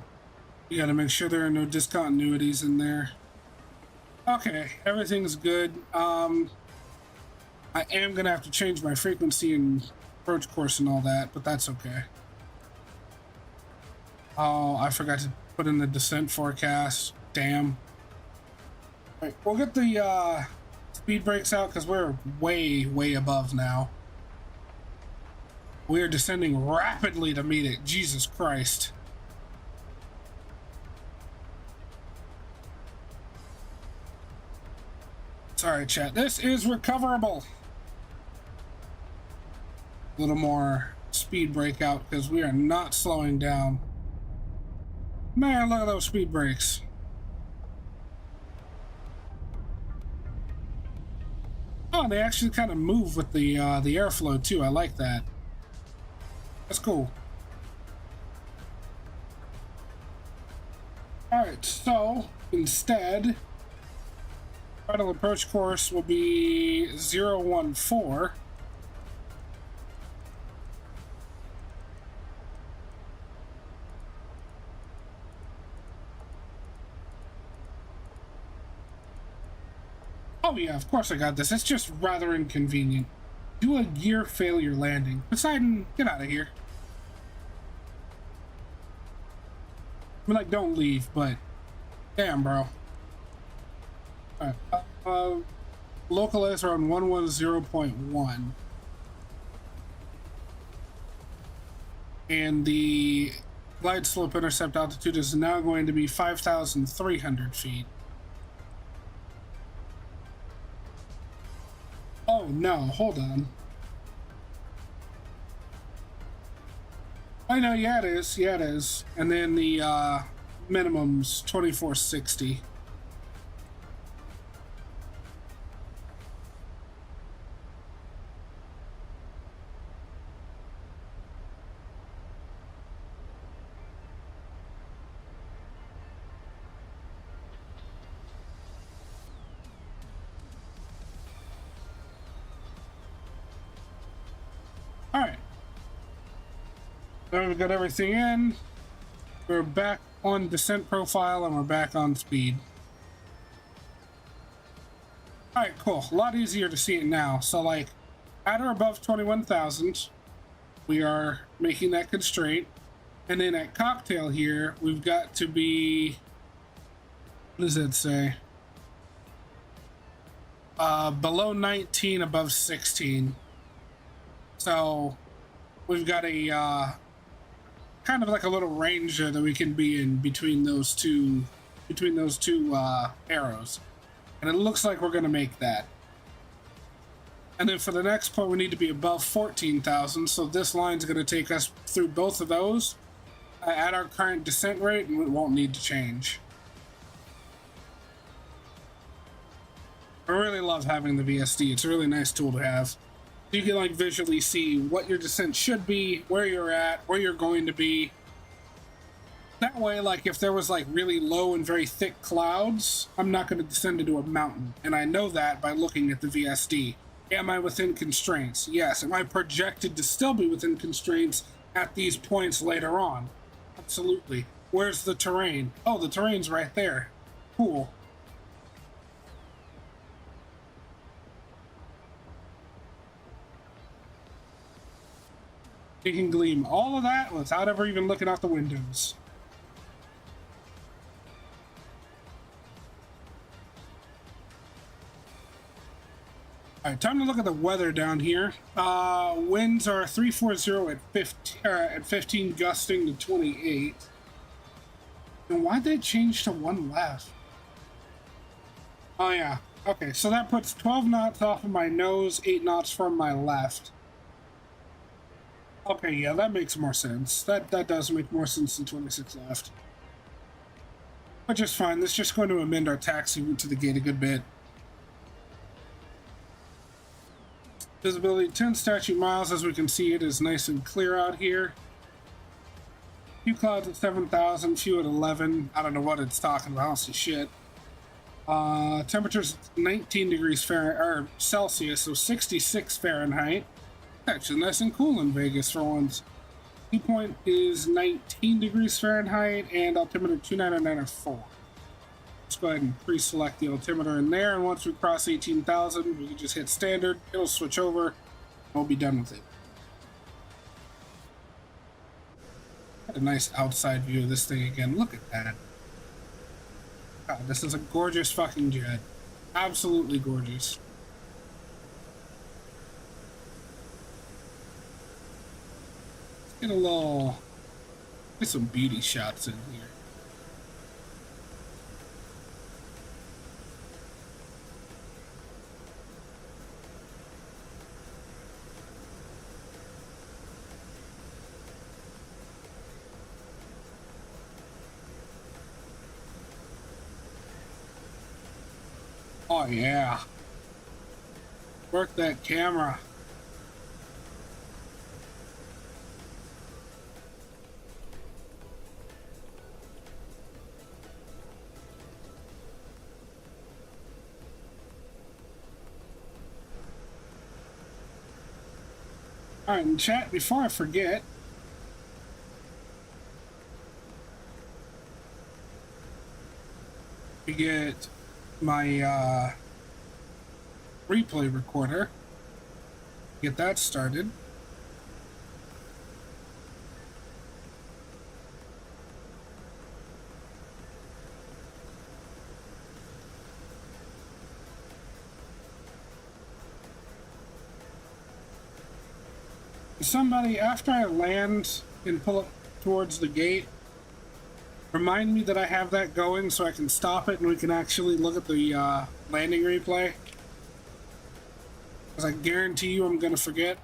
you gotta make sure there are no discontinuities in there. Okay, everything's good. I am gonna have to change my frequency and approach course and all that, but that's okay. Oh, I forgot to put in the descent forecast. Damn. Right, we'll get the speed brakes out because we're way above now. We are descending rapidly to meet it. Jesus Christ. Sorry, chat. This is recoverable. A little more speed brake out because we are not slowing down. Man, look at those speed brakes. Oh, they actually kind of move with the airflow too. I like that. That's cool. Alright, so instead, final approach course will be 014. Oh yeah, of course I got this. It's just rather inconvenient. Do a gear failure landing. Poseidon, get out of here. I mean, like, don't leave, but damn, bro. Alright, localize around 110.1. And the glide slope intercept altitude is now going to be 5,300 feet. Oh no, hold on. I know, yeah it is, yeah it is. And then the minimum's 2460. Alright. Now we've got everything in. We're back on descent profile and we're back on speed. Alright, cool. A lot easier to see it now. So, like, at or above 21,000, we are making that constraint. And then at cocktail here, we've got to be... What does it say? Below 19, above 16. So we've got a kind of like a little range that we can be in between those two arrows, and it looks like we're going to make that. And then for the next point, we need to be above 14,000. So this line's going to take us through both of those at our current descent rate, and it won't need to change. I really love having the VSD. It's a really nice tool to have. You can like visually see what your descent should be, where you're at, where you're going to be. That way, like if there was like really low and very thick clouds, I'm not going to descend into a mountain. And I know that by looking at the VSD. Am I within constraints? Yes. Am I projected to still be within constraints at these points later on? Absolutely. Where's the terrain? Oh, the terrain's right there. Cool. You can glean all of that without ever even looking out the windows. Alright, time to look at the weather down here. Winds are 340 at 15 gusting to 28. And why'd they change to one left? Oh yeah, okay, so that puts 12 knots off of my nose, 8 knots from my left. Okay, yeah, that makes more sense. That does make more sense than 26 left. But just fine. That's just going to amend our taxi route to the gate a good bit. Visibility 10 statute miles. As we can see, it is nice and clear out here. Few clouds at 7,000, few at 11. I don't know what it's talking about. I don't see shit. Temperature's 19 degrees Fahrenheit, or Celsius, so 66 Fahrenheit. Actually nice and cool in Vegas for once. Dew point is 19 degrees Fahrenheit and altimeter 2994. Let's go ahead and pre-select the altimeter in there, and once we cross 18,000 we can just hit standard, it'll switch over, and we'll be done with it. Got a nice outside view of this thing again. Look at that. God, this is a gorgeous fucking jet. Absolutely gorgeous. Get a little, get some beauty shots in here. Oh yeah. Work that camera. All right, and chat, before I forget, we get my replay recorder. Get that started. Somebody, after I land and pull up towards the gate, remind me that I have that going so I can stop it and we can actually look at the landing replay. Because I guarantee you I'm going to forget.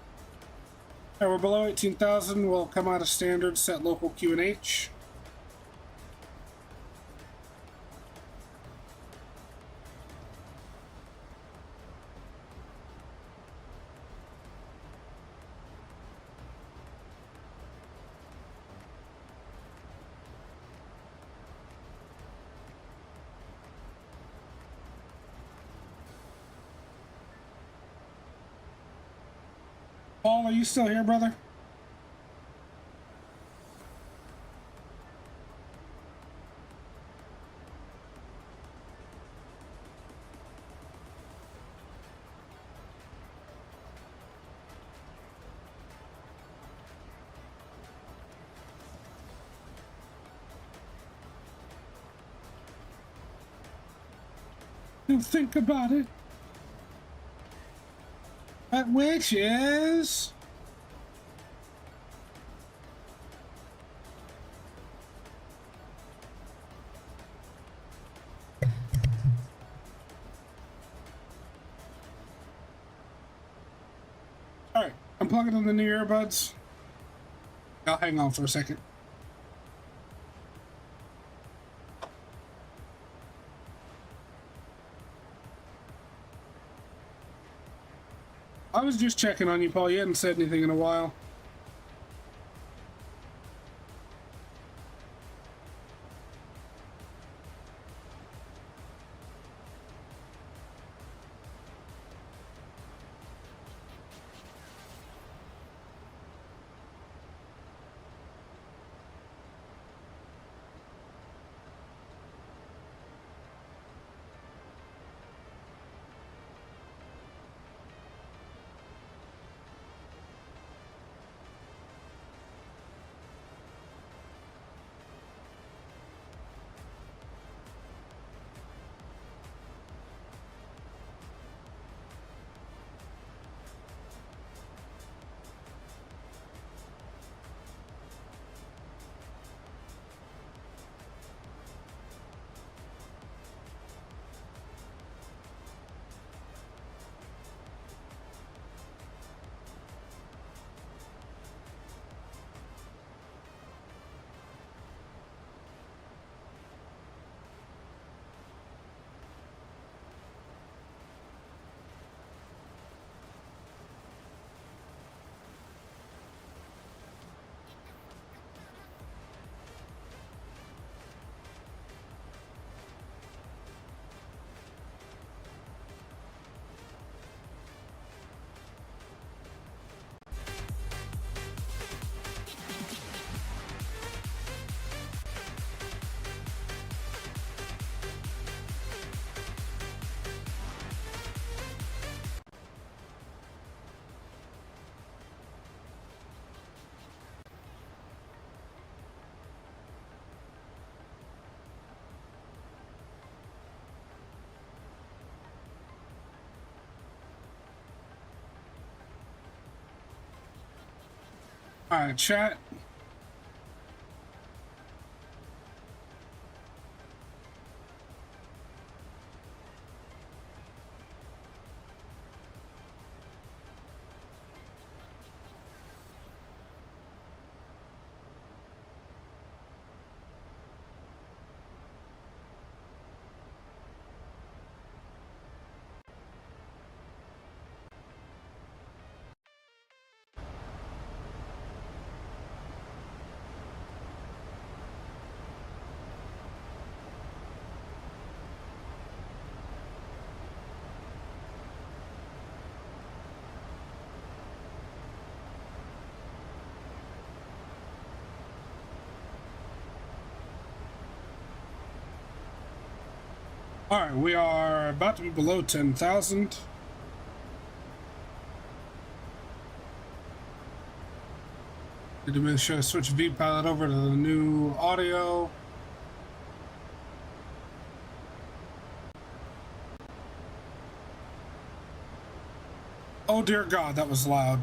Alright, we're below 18,000. We'll come out of standard, set local QNH. Paul, are you still here, brother? And think about it. That which is... Alright, I'm plugging in the new earbuds. I'll hang on for a second. I was just checking on you, Paul. You hadn't said anything in a while. Alright, chat. Alright, we are about to be below 10,000. Need to make sure I switch VPilot over to the new audio. Oh dear God, that was loud.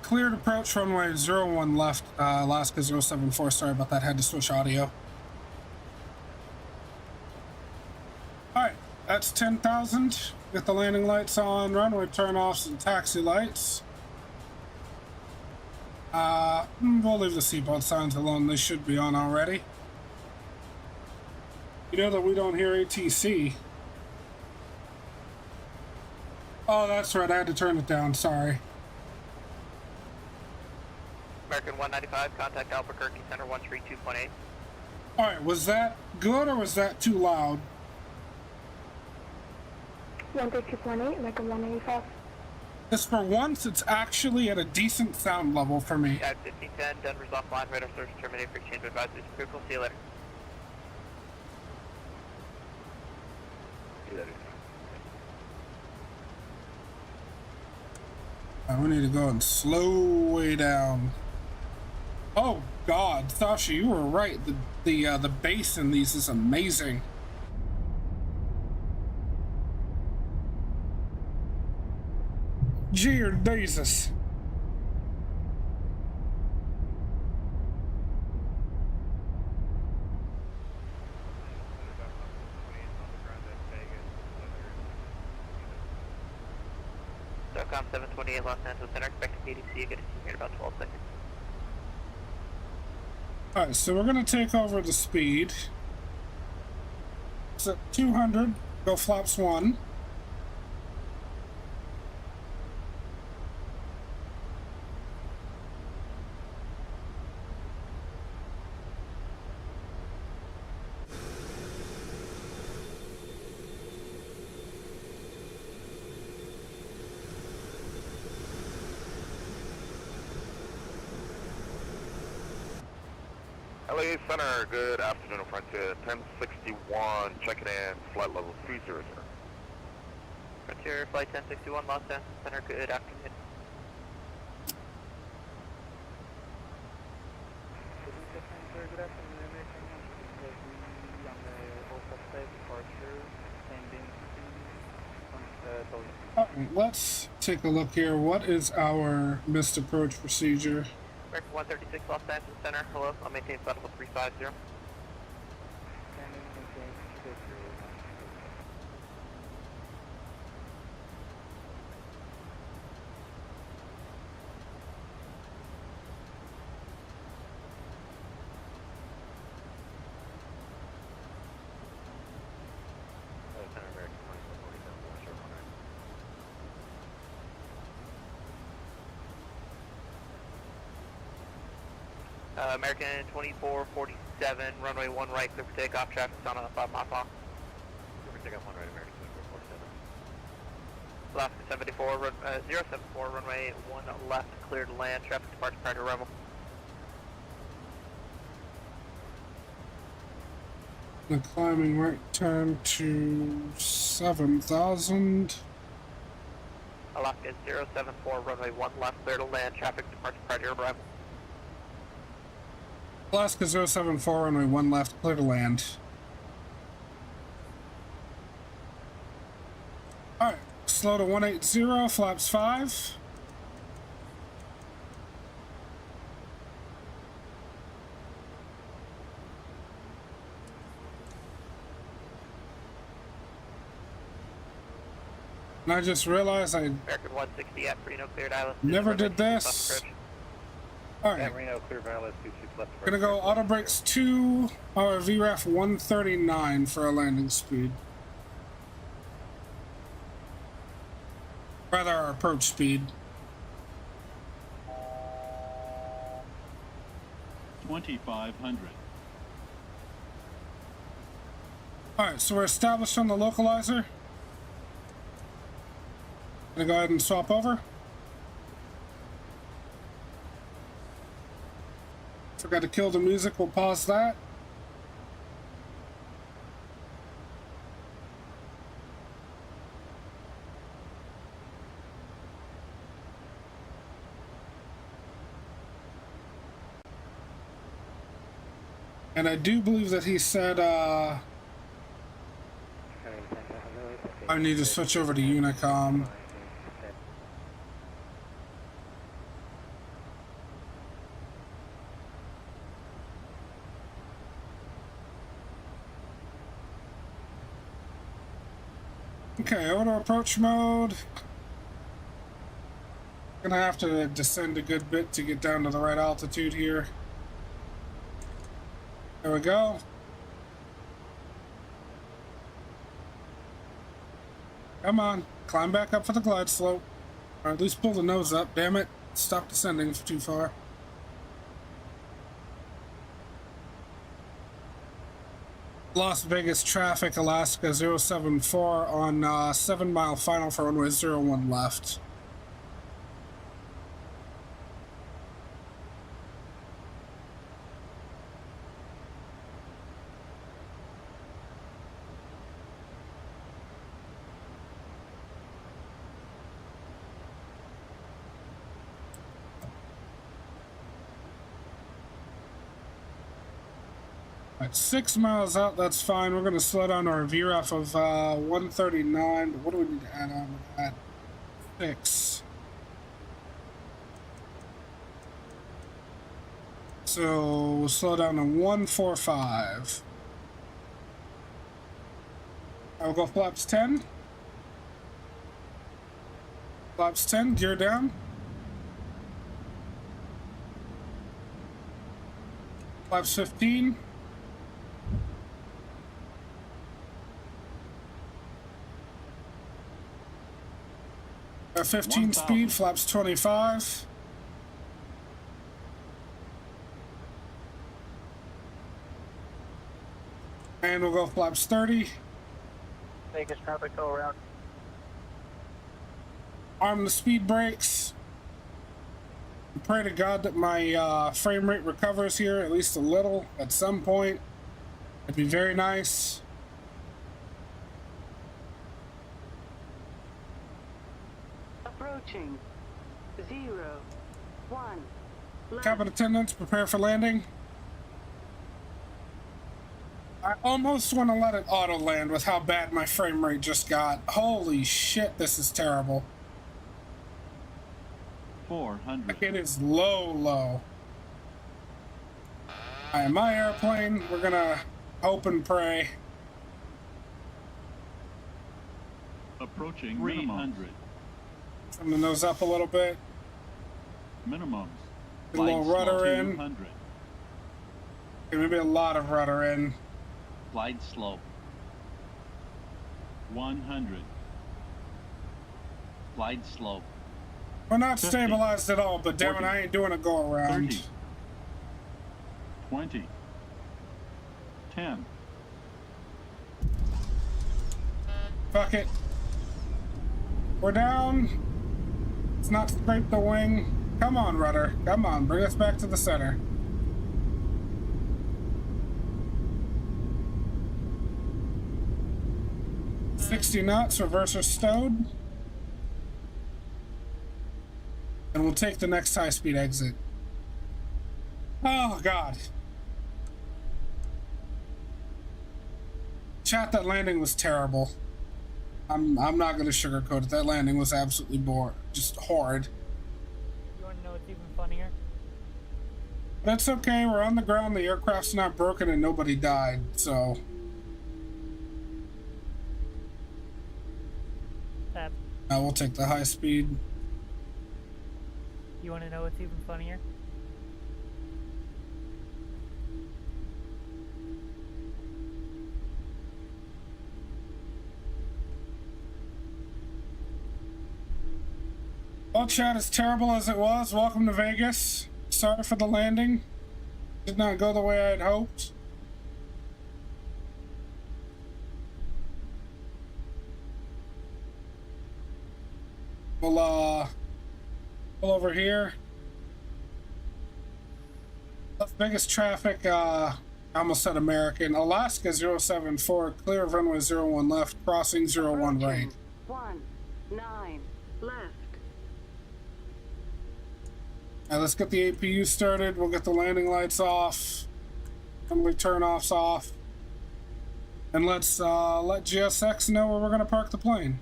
Cleared approach runway 01 left, Alaska 074. Sorry about that, had to switch audio. Alright, that's 10,000. Get the landing lights on, runway turn-offs and taxi lights. We'll leave the seatbelt signs alone, they should be on already. You know that we don't hear ATC. Oh, that's right, I had to turn it down, sorry. American 195, contact Albuquerque Center 132.8. Alright, was that good or was that too loud? 132.8, American 185. Just for once, it's actually at a decent sound level for me. At 1510, Denver's offline, radar search terminated for exchange of advisories. Peripherals, see you later. We need to go and slow way down. Oh God, Sasha, you were right. The bass in these is amazing. Jeer Jesus. SOCOM 728 Los Angeles Center, expecting ADC, get a team here in about 12 seconds. Alright, so we're gonna take over the speed. It's at 200, go flaps 1. LA Center, good afternoon, Frontier 1061, checking in, flight level 300. Frontier Flight 1061, Los Angeles Center, good afternoon. Good afternoon, on the Corsair departure, Alright, let's take a look here. What is our missed approach procedure? American 136 Los Angeles Center, hello, I'll maintain flight level 350. American 2447, runway 1 right, clear for takeoff, traffic's on a 5 mile clock. Clear for takeoff 1 right, American 2447. Alaska 074, runway 1 left, clear to land, traffic departure prior to arrival. The climbing right turn to 7,000. Alaska 074, runway 1 left, clear to land, traffic departure prior to arrival. Alaska 074, runway 1 left, clear to land. Alright, slow to 180, flaps 5. And I just realized I American 160 at Reno, cleared island. never did this. Alright. Reno, clear violet, 26 left. Gonna go auto brakes 2 or VRAF 139 for a landing speed. Rather, our approach speed. 2,500. Alright, so we're established on the localizer. Gonna go ahead and swap over. Forgot to kill the music. We'll pause that. And I do believe that he said, I need to switch over to Unicom. Okay, auto approach mode. Gonna have to descend a good bit to get down to the right altitude here. There we go. Come on, climb back up for the glide slope. Or at least pull the nose up, damn it. Stop descending too far. Las Vegas traffic, Alaska 074 on 7 mile final for runway 01 left. At 6 miles out, that's fine. We're going to slow down our VREF of 139. But what do we need to add on to that? 6. So we'll slow down to 145. I'll go flaps 10. Flaps 10, gear down. Flaps 15. 15 speed, flaps 25. And we'll go flaps 30. Vegas traffic, go around. Arm the speed brakes. And pray to God that my frame rate recovers here at least a little at some point. It'd be very nice. Approaching 0 1. Cabin attendants, prepare for landing. I almost want to let it auto land with how bad my frame rate just got. Holy shit, this is terrible. 400. Like it is low. Alright, my airplane, we're gonna hope and pray. Approaching 300. Trim the nose up a little bit. Minimums. Get a little rudder in. 200. Okay, maybe a lot of rudder in. Glide slope. 100. Glide slope. We're not 50. stabilized at all, but damn it, I ain't doing a go around. 30. 20. 10. Fuck it. We're down. Let's not scrape the wing. Come on, rudder. Come on, bring us back to the center. $60 knots, reverser stowed. And we'll take the next high-speed exit. Oh, God. Chat, that landing was terrible. I'm not going to sugarcoat it. That landing was absolutely just horrid. You want to know what's even funnier? That's okay. We're on the ground. The aircraft's not broken and nobody died, so... Now we'll take the high speed. You want to know what's even funnier? Well, chat, as terrible as it was, welcome to Vegas. Sorry for the landing. Did not go the way I had hoped. We'll pull over here. Las Vegas traffic, I almost said American. Alaska 074, clear of runway 01 left, crossing 01 right. 19 left. Alright, let's get the APU started. We'll get the landing lights off. Assembly turn-offs off. And let's let GSX know where we're going to park the plane.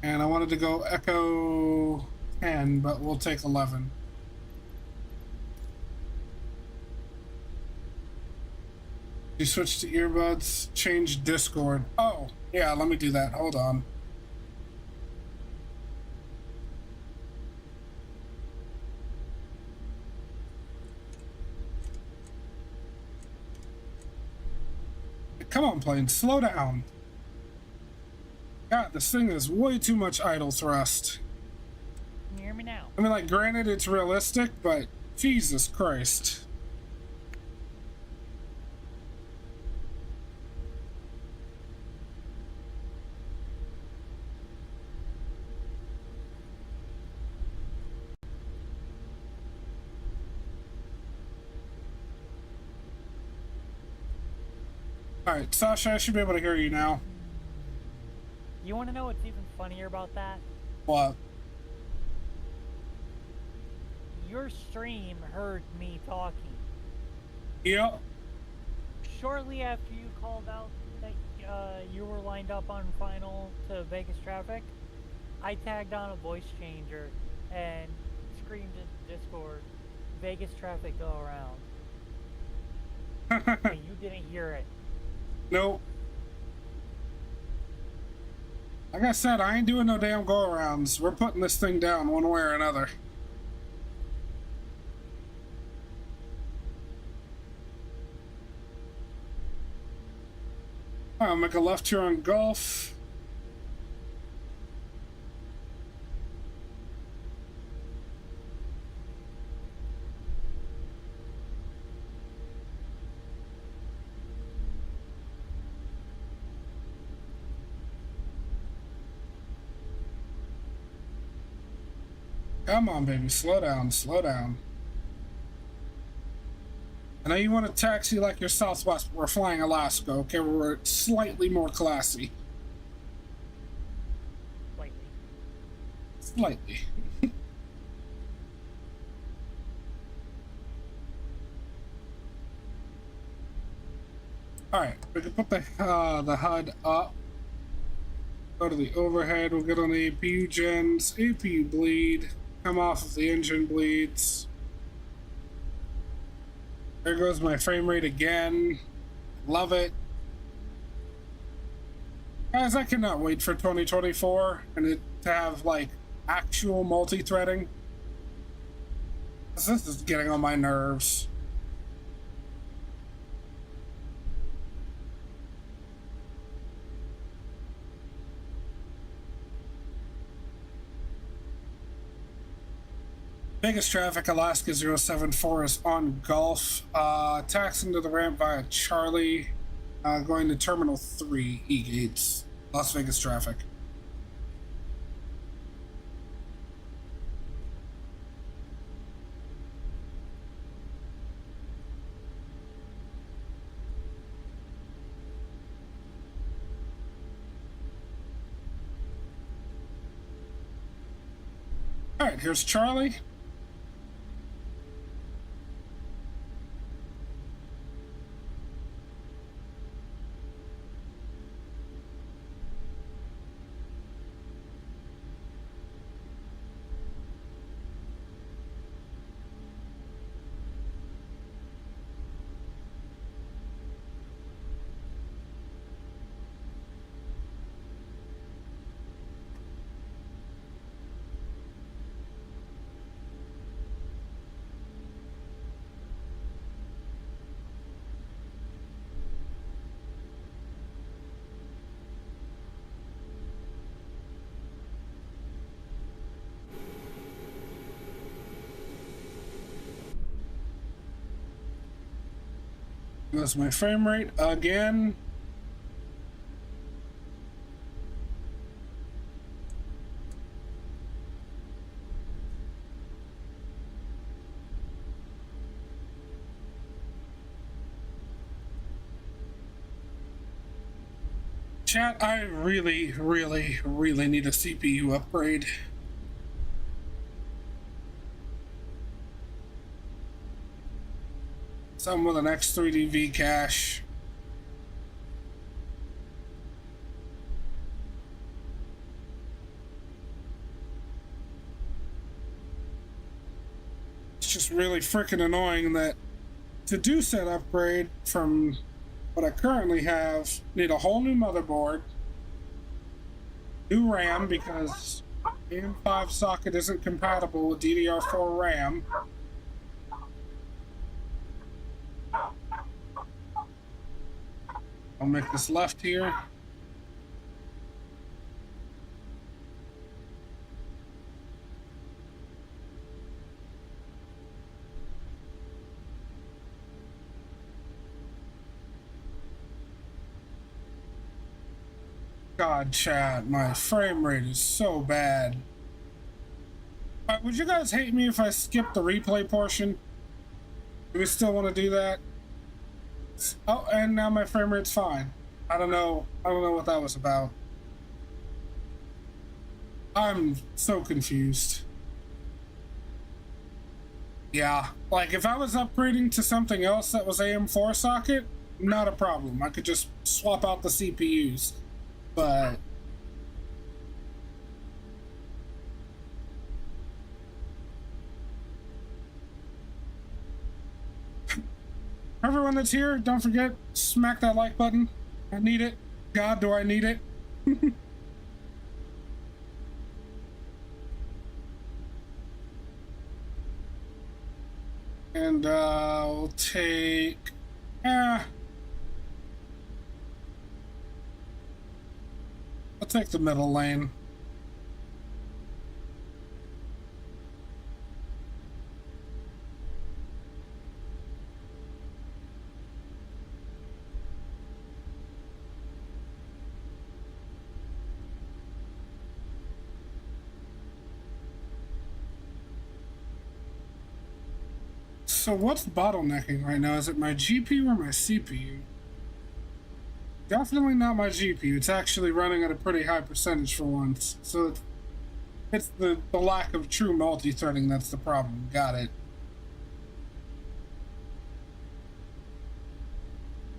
And I wanted to go Echo 10, but we'll take 11. You switch to earbuds, change Discord. Oh, yeah, let me do that. Hold on. Come on, plane, slow down. God, this thing is way too much idle thrust. Can you hear me now? I mean, like, granted, it's realistic, but Jesus Christ. Alright, Sasha, I should be able to hear you now. You want to know what's even funnier about that? What? Your stream heard me talking. Yep. Shortly after you called out that you were lined up on final to Vegas traffic, I tagged on a voice changer and screamed in Discord, Vegas traffic, go around. And you didn't hear it. Nope. Like I said, I ain't doing no damn go-arounds. We're putting this thing down one way or another. I'll make a left here on Gulf. Come on, baby, slow down, slow down. I know you want to taxi like your Southwest, but we're flying Alaska, okay? We're slightly more classy. Slightly. Alright, we can put the HUD up. Go to the overhead, we'll get on the APU gens, APU bleed, come off of the engine bleeds. There goes my frame rate again. Love it. Guys, I cannot wait for 2024 and it to have like actual multi-threading. This is getting on my nerves. Biggest traffic, Alaska 074 is on Gulf. Taxing to the ramp via Charlie, going to Terminal 3, E-Gates, Las Vegas traffic. All right, here's Charlie. That's my frame rate again. Chat, I really, really, really need a CPU upgrade. Something with an X3D cache. It's just really freaking annoying that to do said upgrade from what I currently have, need a whole new motherboard, new RAM because AM5 socket isn't compatible with DDR4 RAM. I'll make this left here. God, chat, my frame rate is so bad. Would you guys hate me if I skip the replay portion? Do we still want to do that? Oh, and now my frame rate's fine. I don't know what that was about. I'm so confused. Yeah, like if I was upgrading to something else that was AM4 socket, not a problem. I could just swap out the CPUs. But everyone that's here, don't forget, smack that like button. I need it. God, do I need it? And we'll take I'll take the middle lane. So what's bottlenecking right now? Is it my GPU or my CPU? Definitely not my GPU. It's actually running at a pretty high percentage for once. So it's the lack of true multi-threading that's the problem. Got it.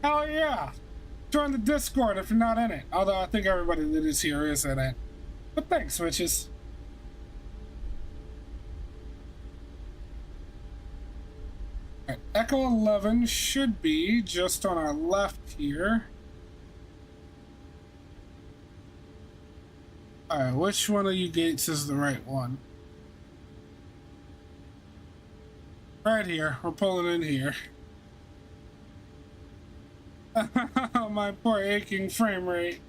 Hell yeah! Join the Discord if you're not in it. Although I think everybody that is here is in it. But thanks, Switches. Right, Echo 11 should be just on our left here. Alright, which one of you gates is the right one? Right here. We're pulling in here. My poor aching frame rate.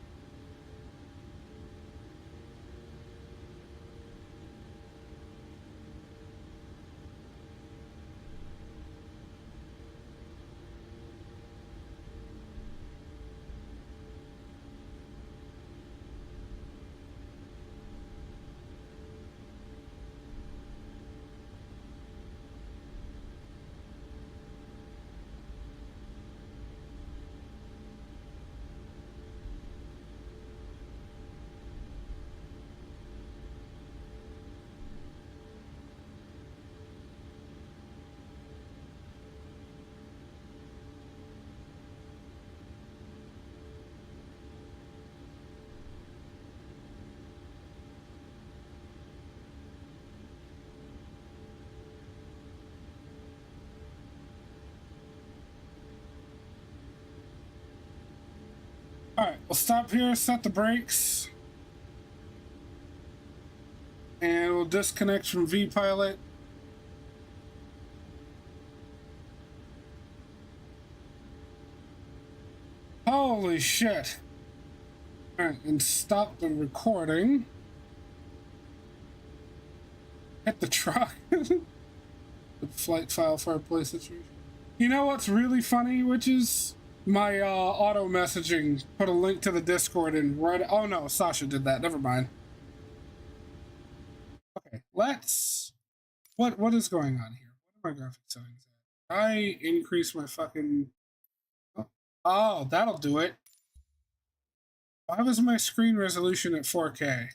Alright, we'll stop here, set the brakes. And we'll disconnect from vPilot. Holy shit. Alright, and stop the recording. Hit the truck. The flight file for our play situation. You know what's really funny, which is my auto messaging put a link to the Discord in right. Oh no, Sasha did that. Never mind. Okay, let's. What is going on here? What are my graphics settings at? I increase my fucking. Oh, that'll do it. Why was my screen resolution at 4K?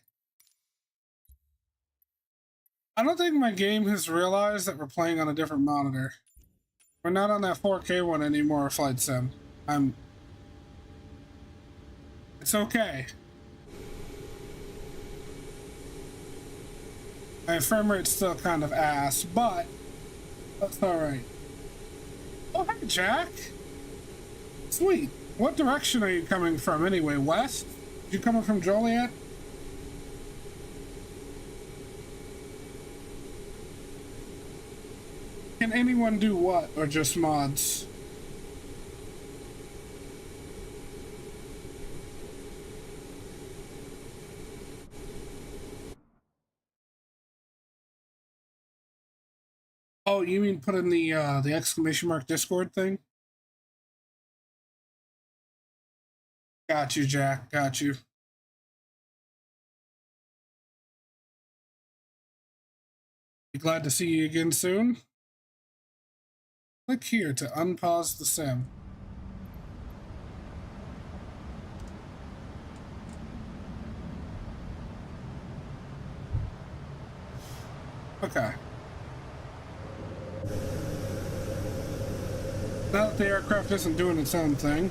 I don't think my game has realized that we're playing on a different monitor. We're not on that 4K one anymore, Flight Sim. It's okay. My frame rate's still kind of ass, but that's alright. Oh, hey, Jack. Sweet. What direction are you coming from anyway? West? You coming from Joliet? Can anyone do what, or just mods? Oh, you mean put in the exclamation mark Discord thing? Got you, Jack. Got you. Be glad to see you again soon. Click here to unpause the sim. Okay. Now that the aircraft isn't doing its own thing.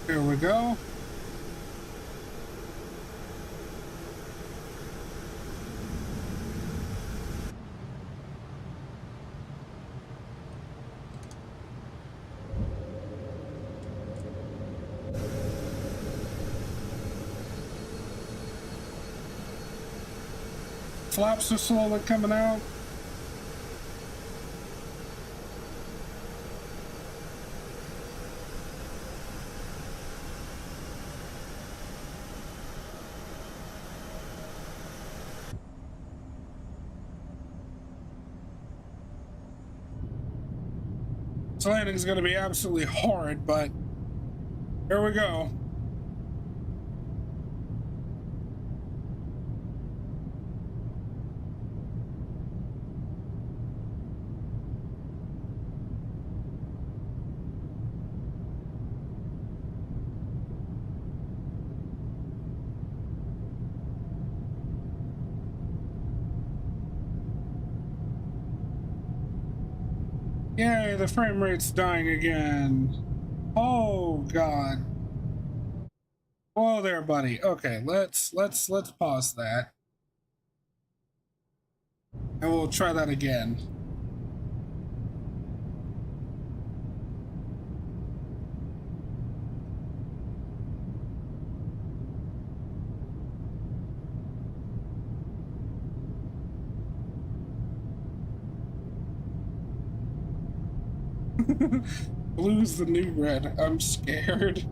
Here we go. Flaps are slowly coming out. This landing is going to be absolutely horrid, but here we go. Yay, the frame rate's dying again. Oh god. Whoa there, buddy. Okay, let's pause that. And we'll try that again. Blue's the new red. I'm scared.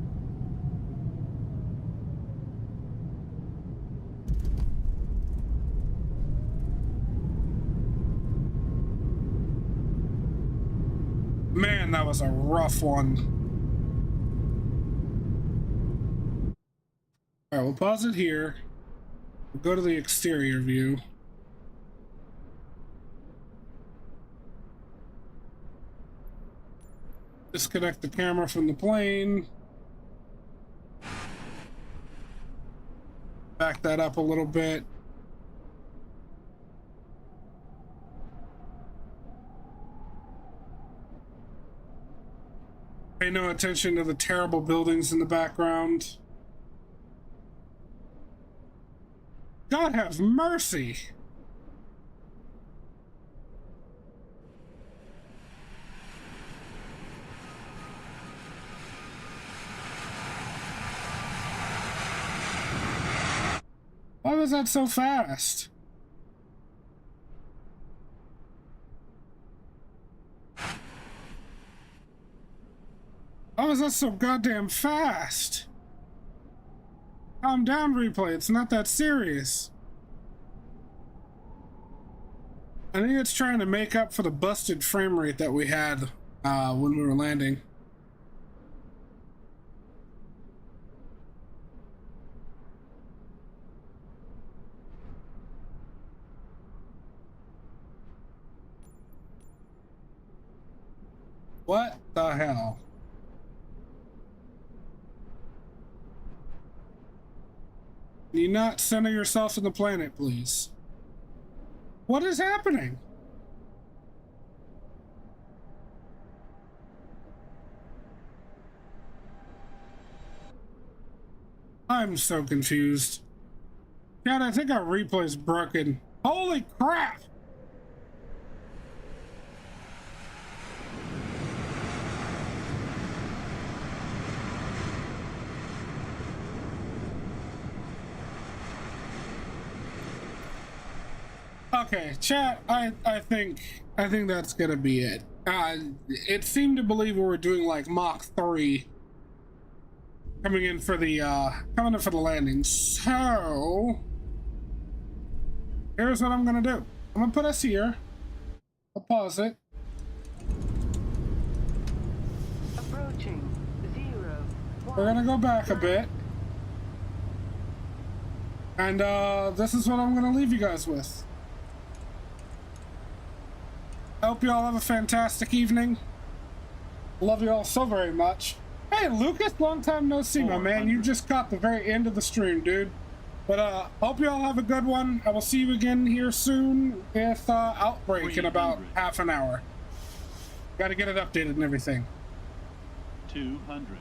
Man, that was a rough one. All right, we'll pause it here. We'll go to the exterior view. Disconnect the camera from the plane. Back that up a little bit. Pay no attention to the terrible buildings in the background. God have mercy! Why was that so fast? Why was that so goddamn fast? Calm down, replay. It's not that serious. I think it's trying to make up for the busted frame rate that we had when we were landing. What the hell? Can you not center yourself in the planet, please? What is happening? I'm so confused. God, I think our replay's broken. Holy crap! Okay, chat, I think that's gonna be it. It seemed to believe we were doing like Mach 3 coming in for the landing. So here's what I'm gonna do. I'm gonna put us here. I'll pause it. Approaching 0. We're gonna go back a bit. And this is what I'm gonna leave you guys with. I hope you all have a fantastic evening. Love you all so very much. Hey, Lucas, long time no see, my man. You just caught the very end of the stream, dude. But hope you all have a good one. I will see you again here soon with Outbreak in about half an hour. Got to get it updated and everything. 200.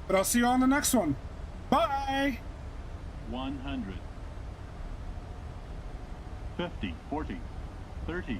But I'll see you on the next one. Bye! 100. 50, 40, 30,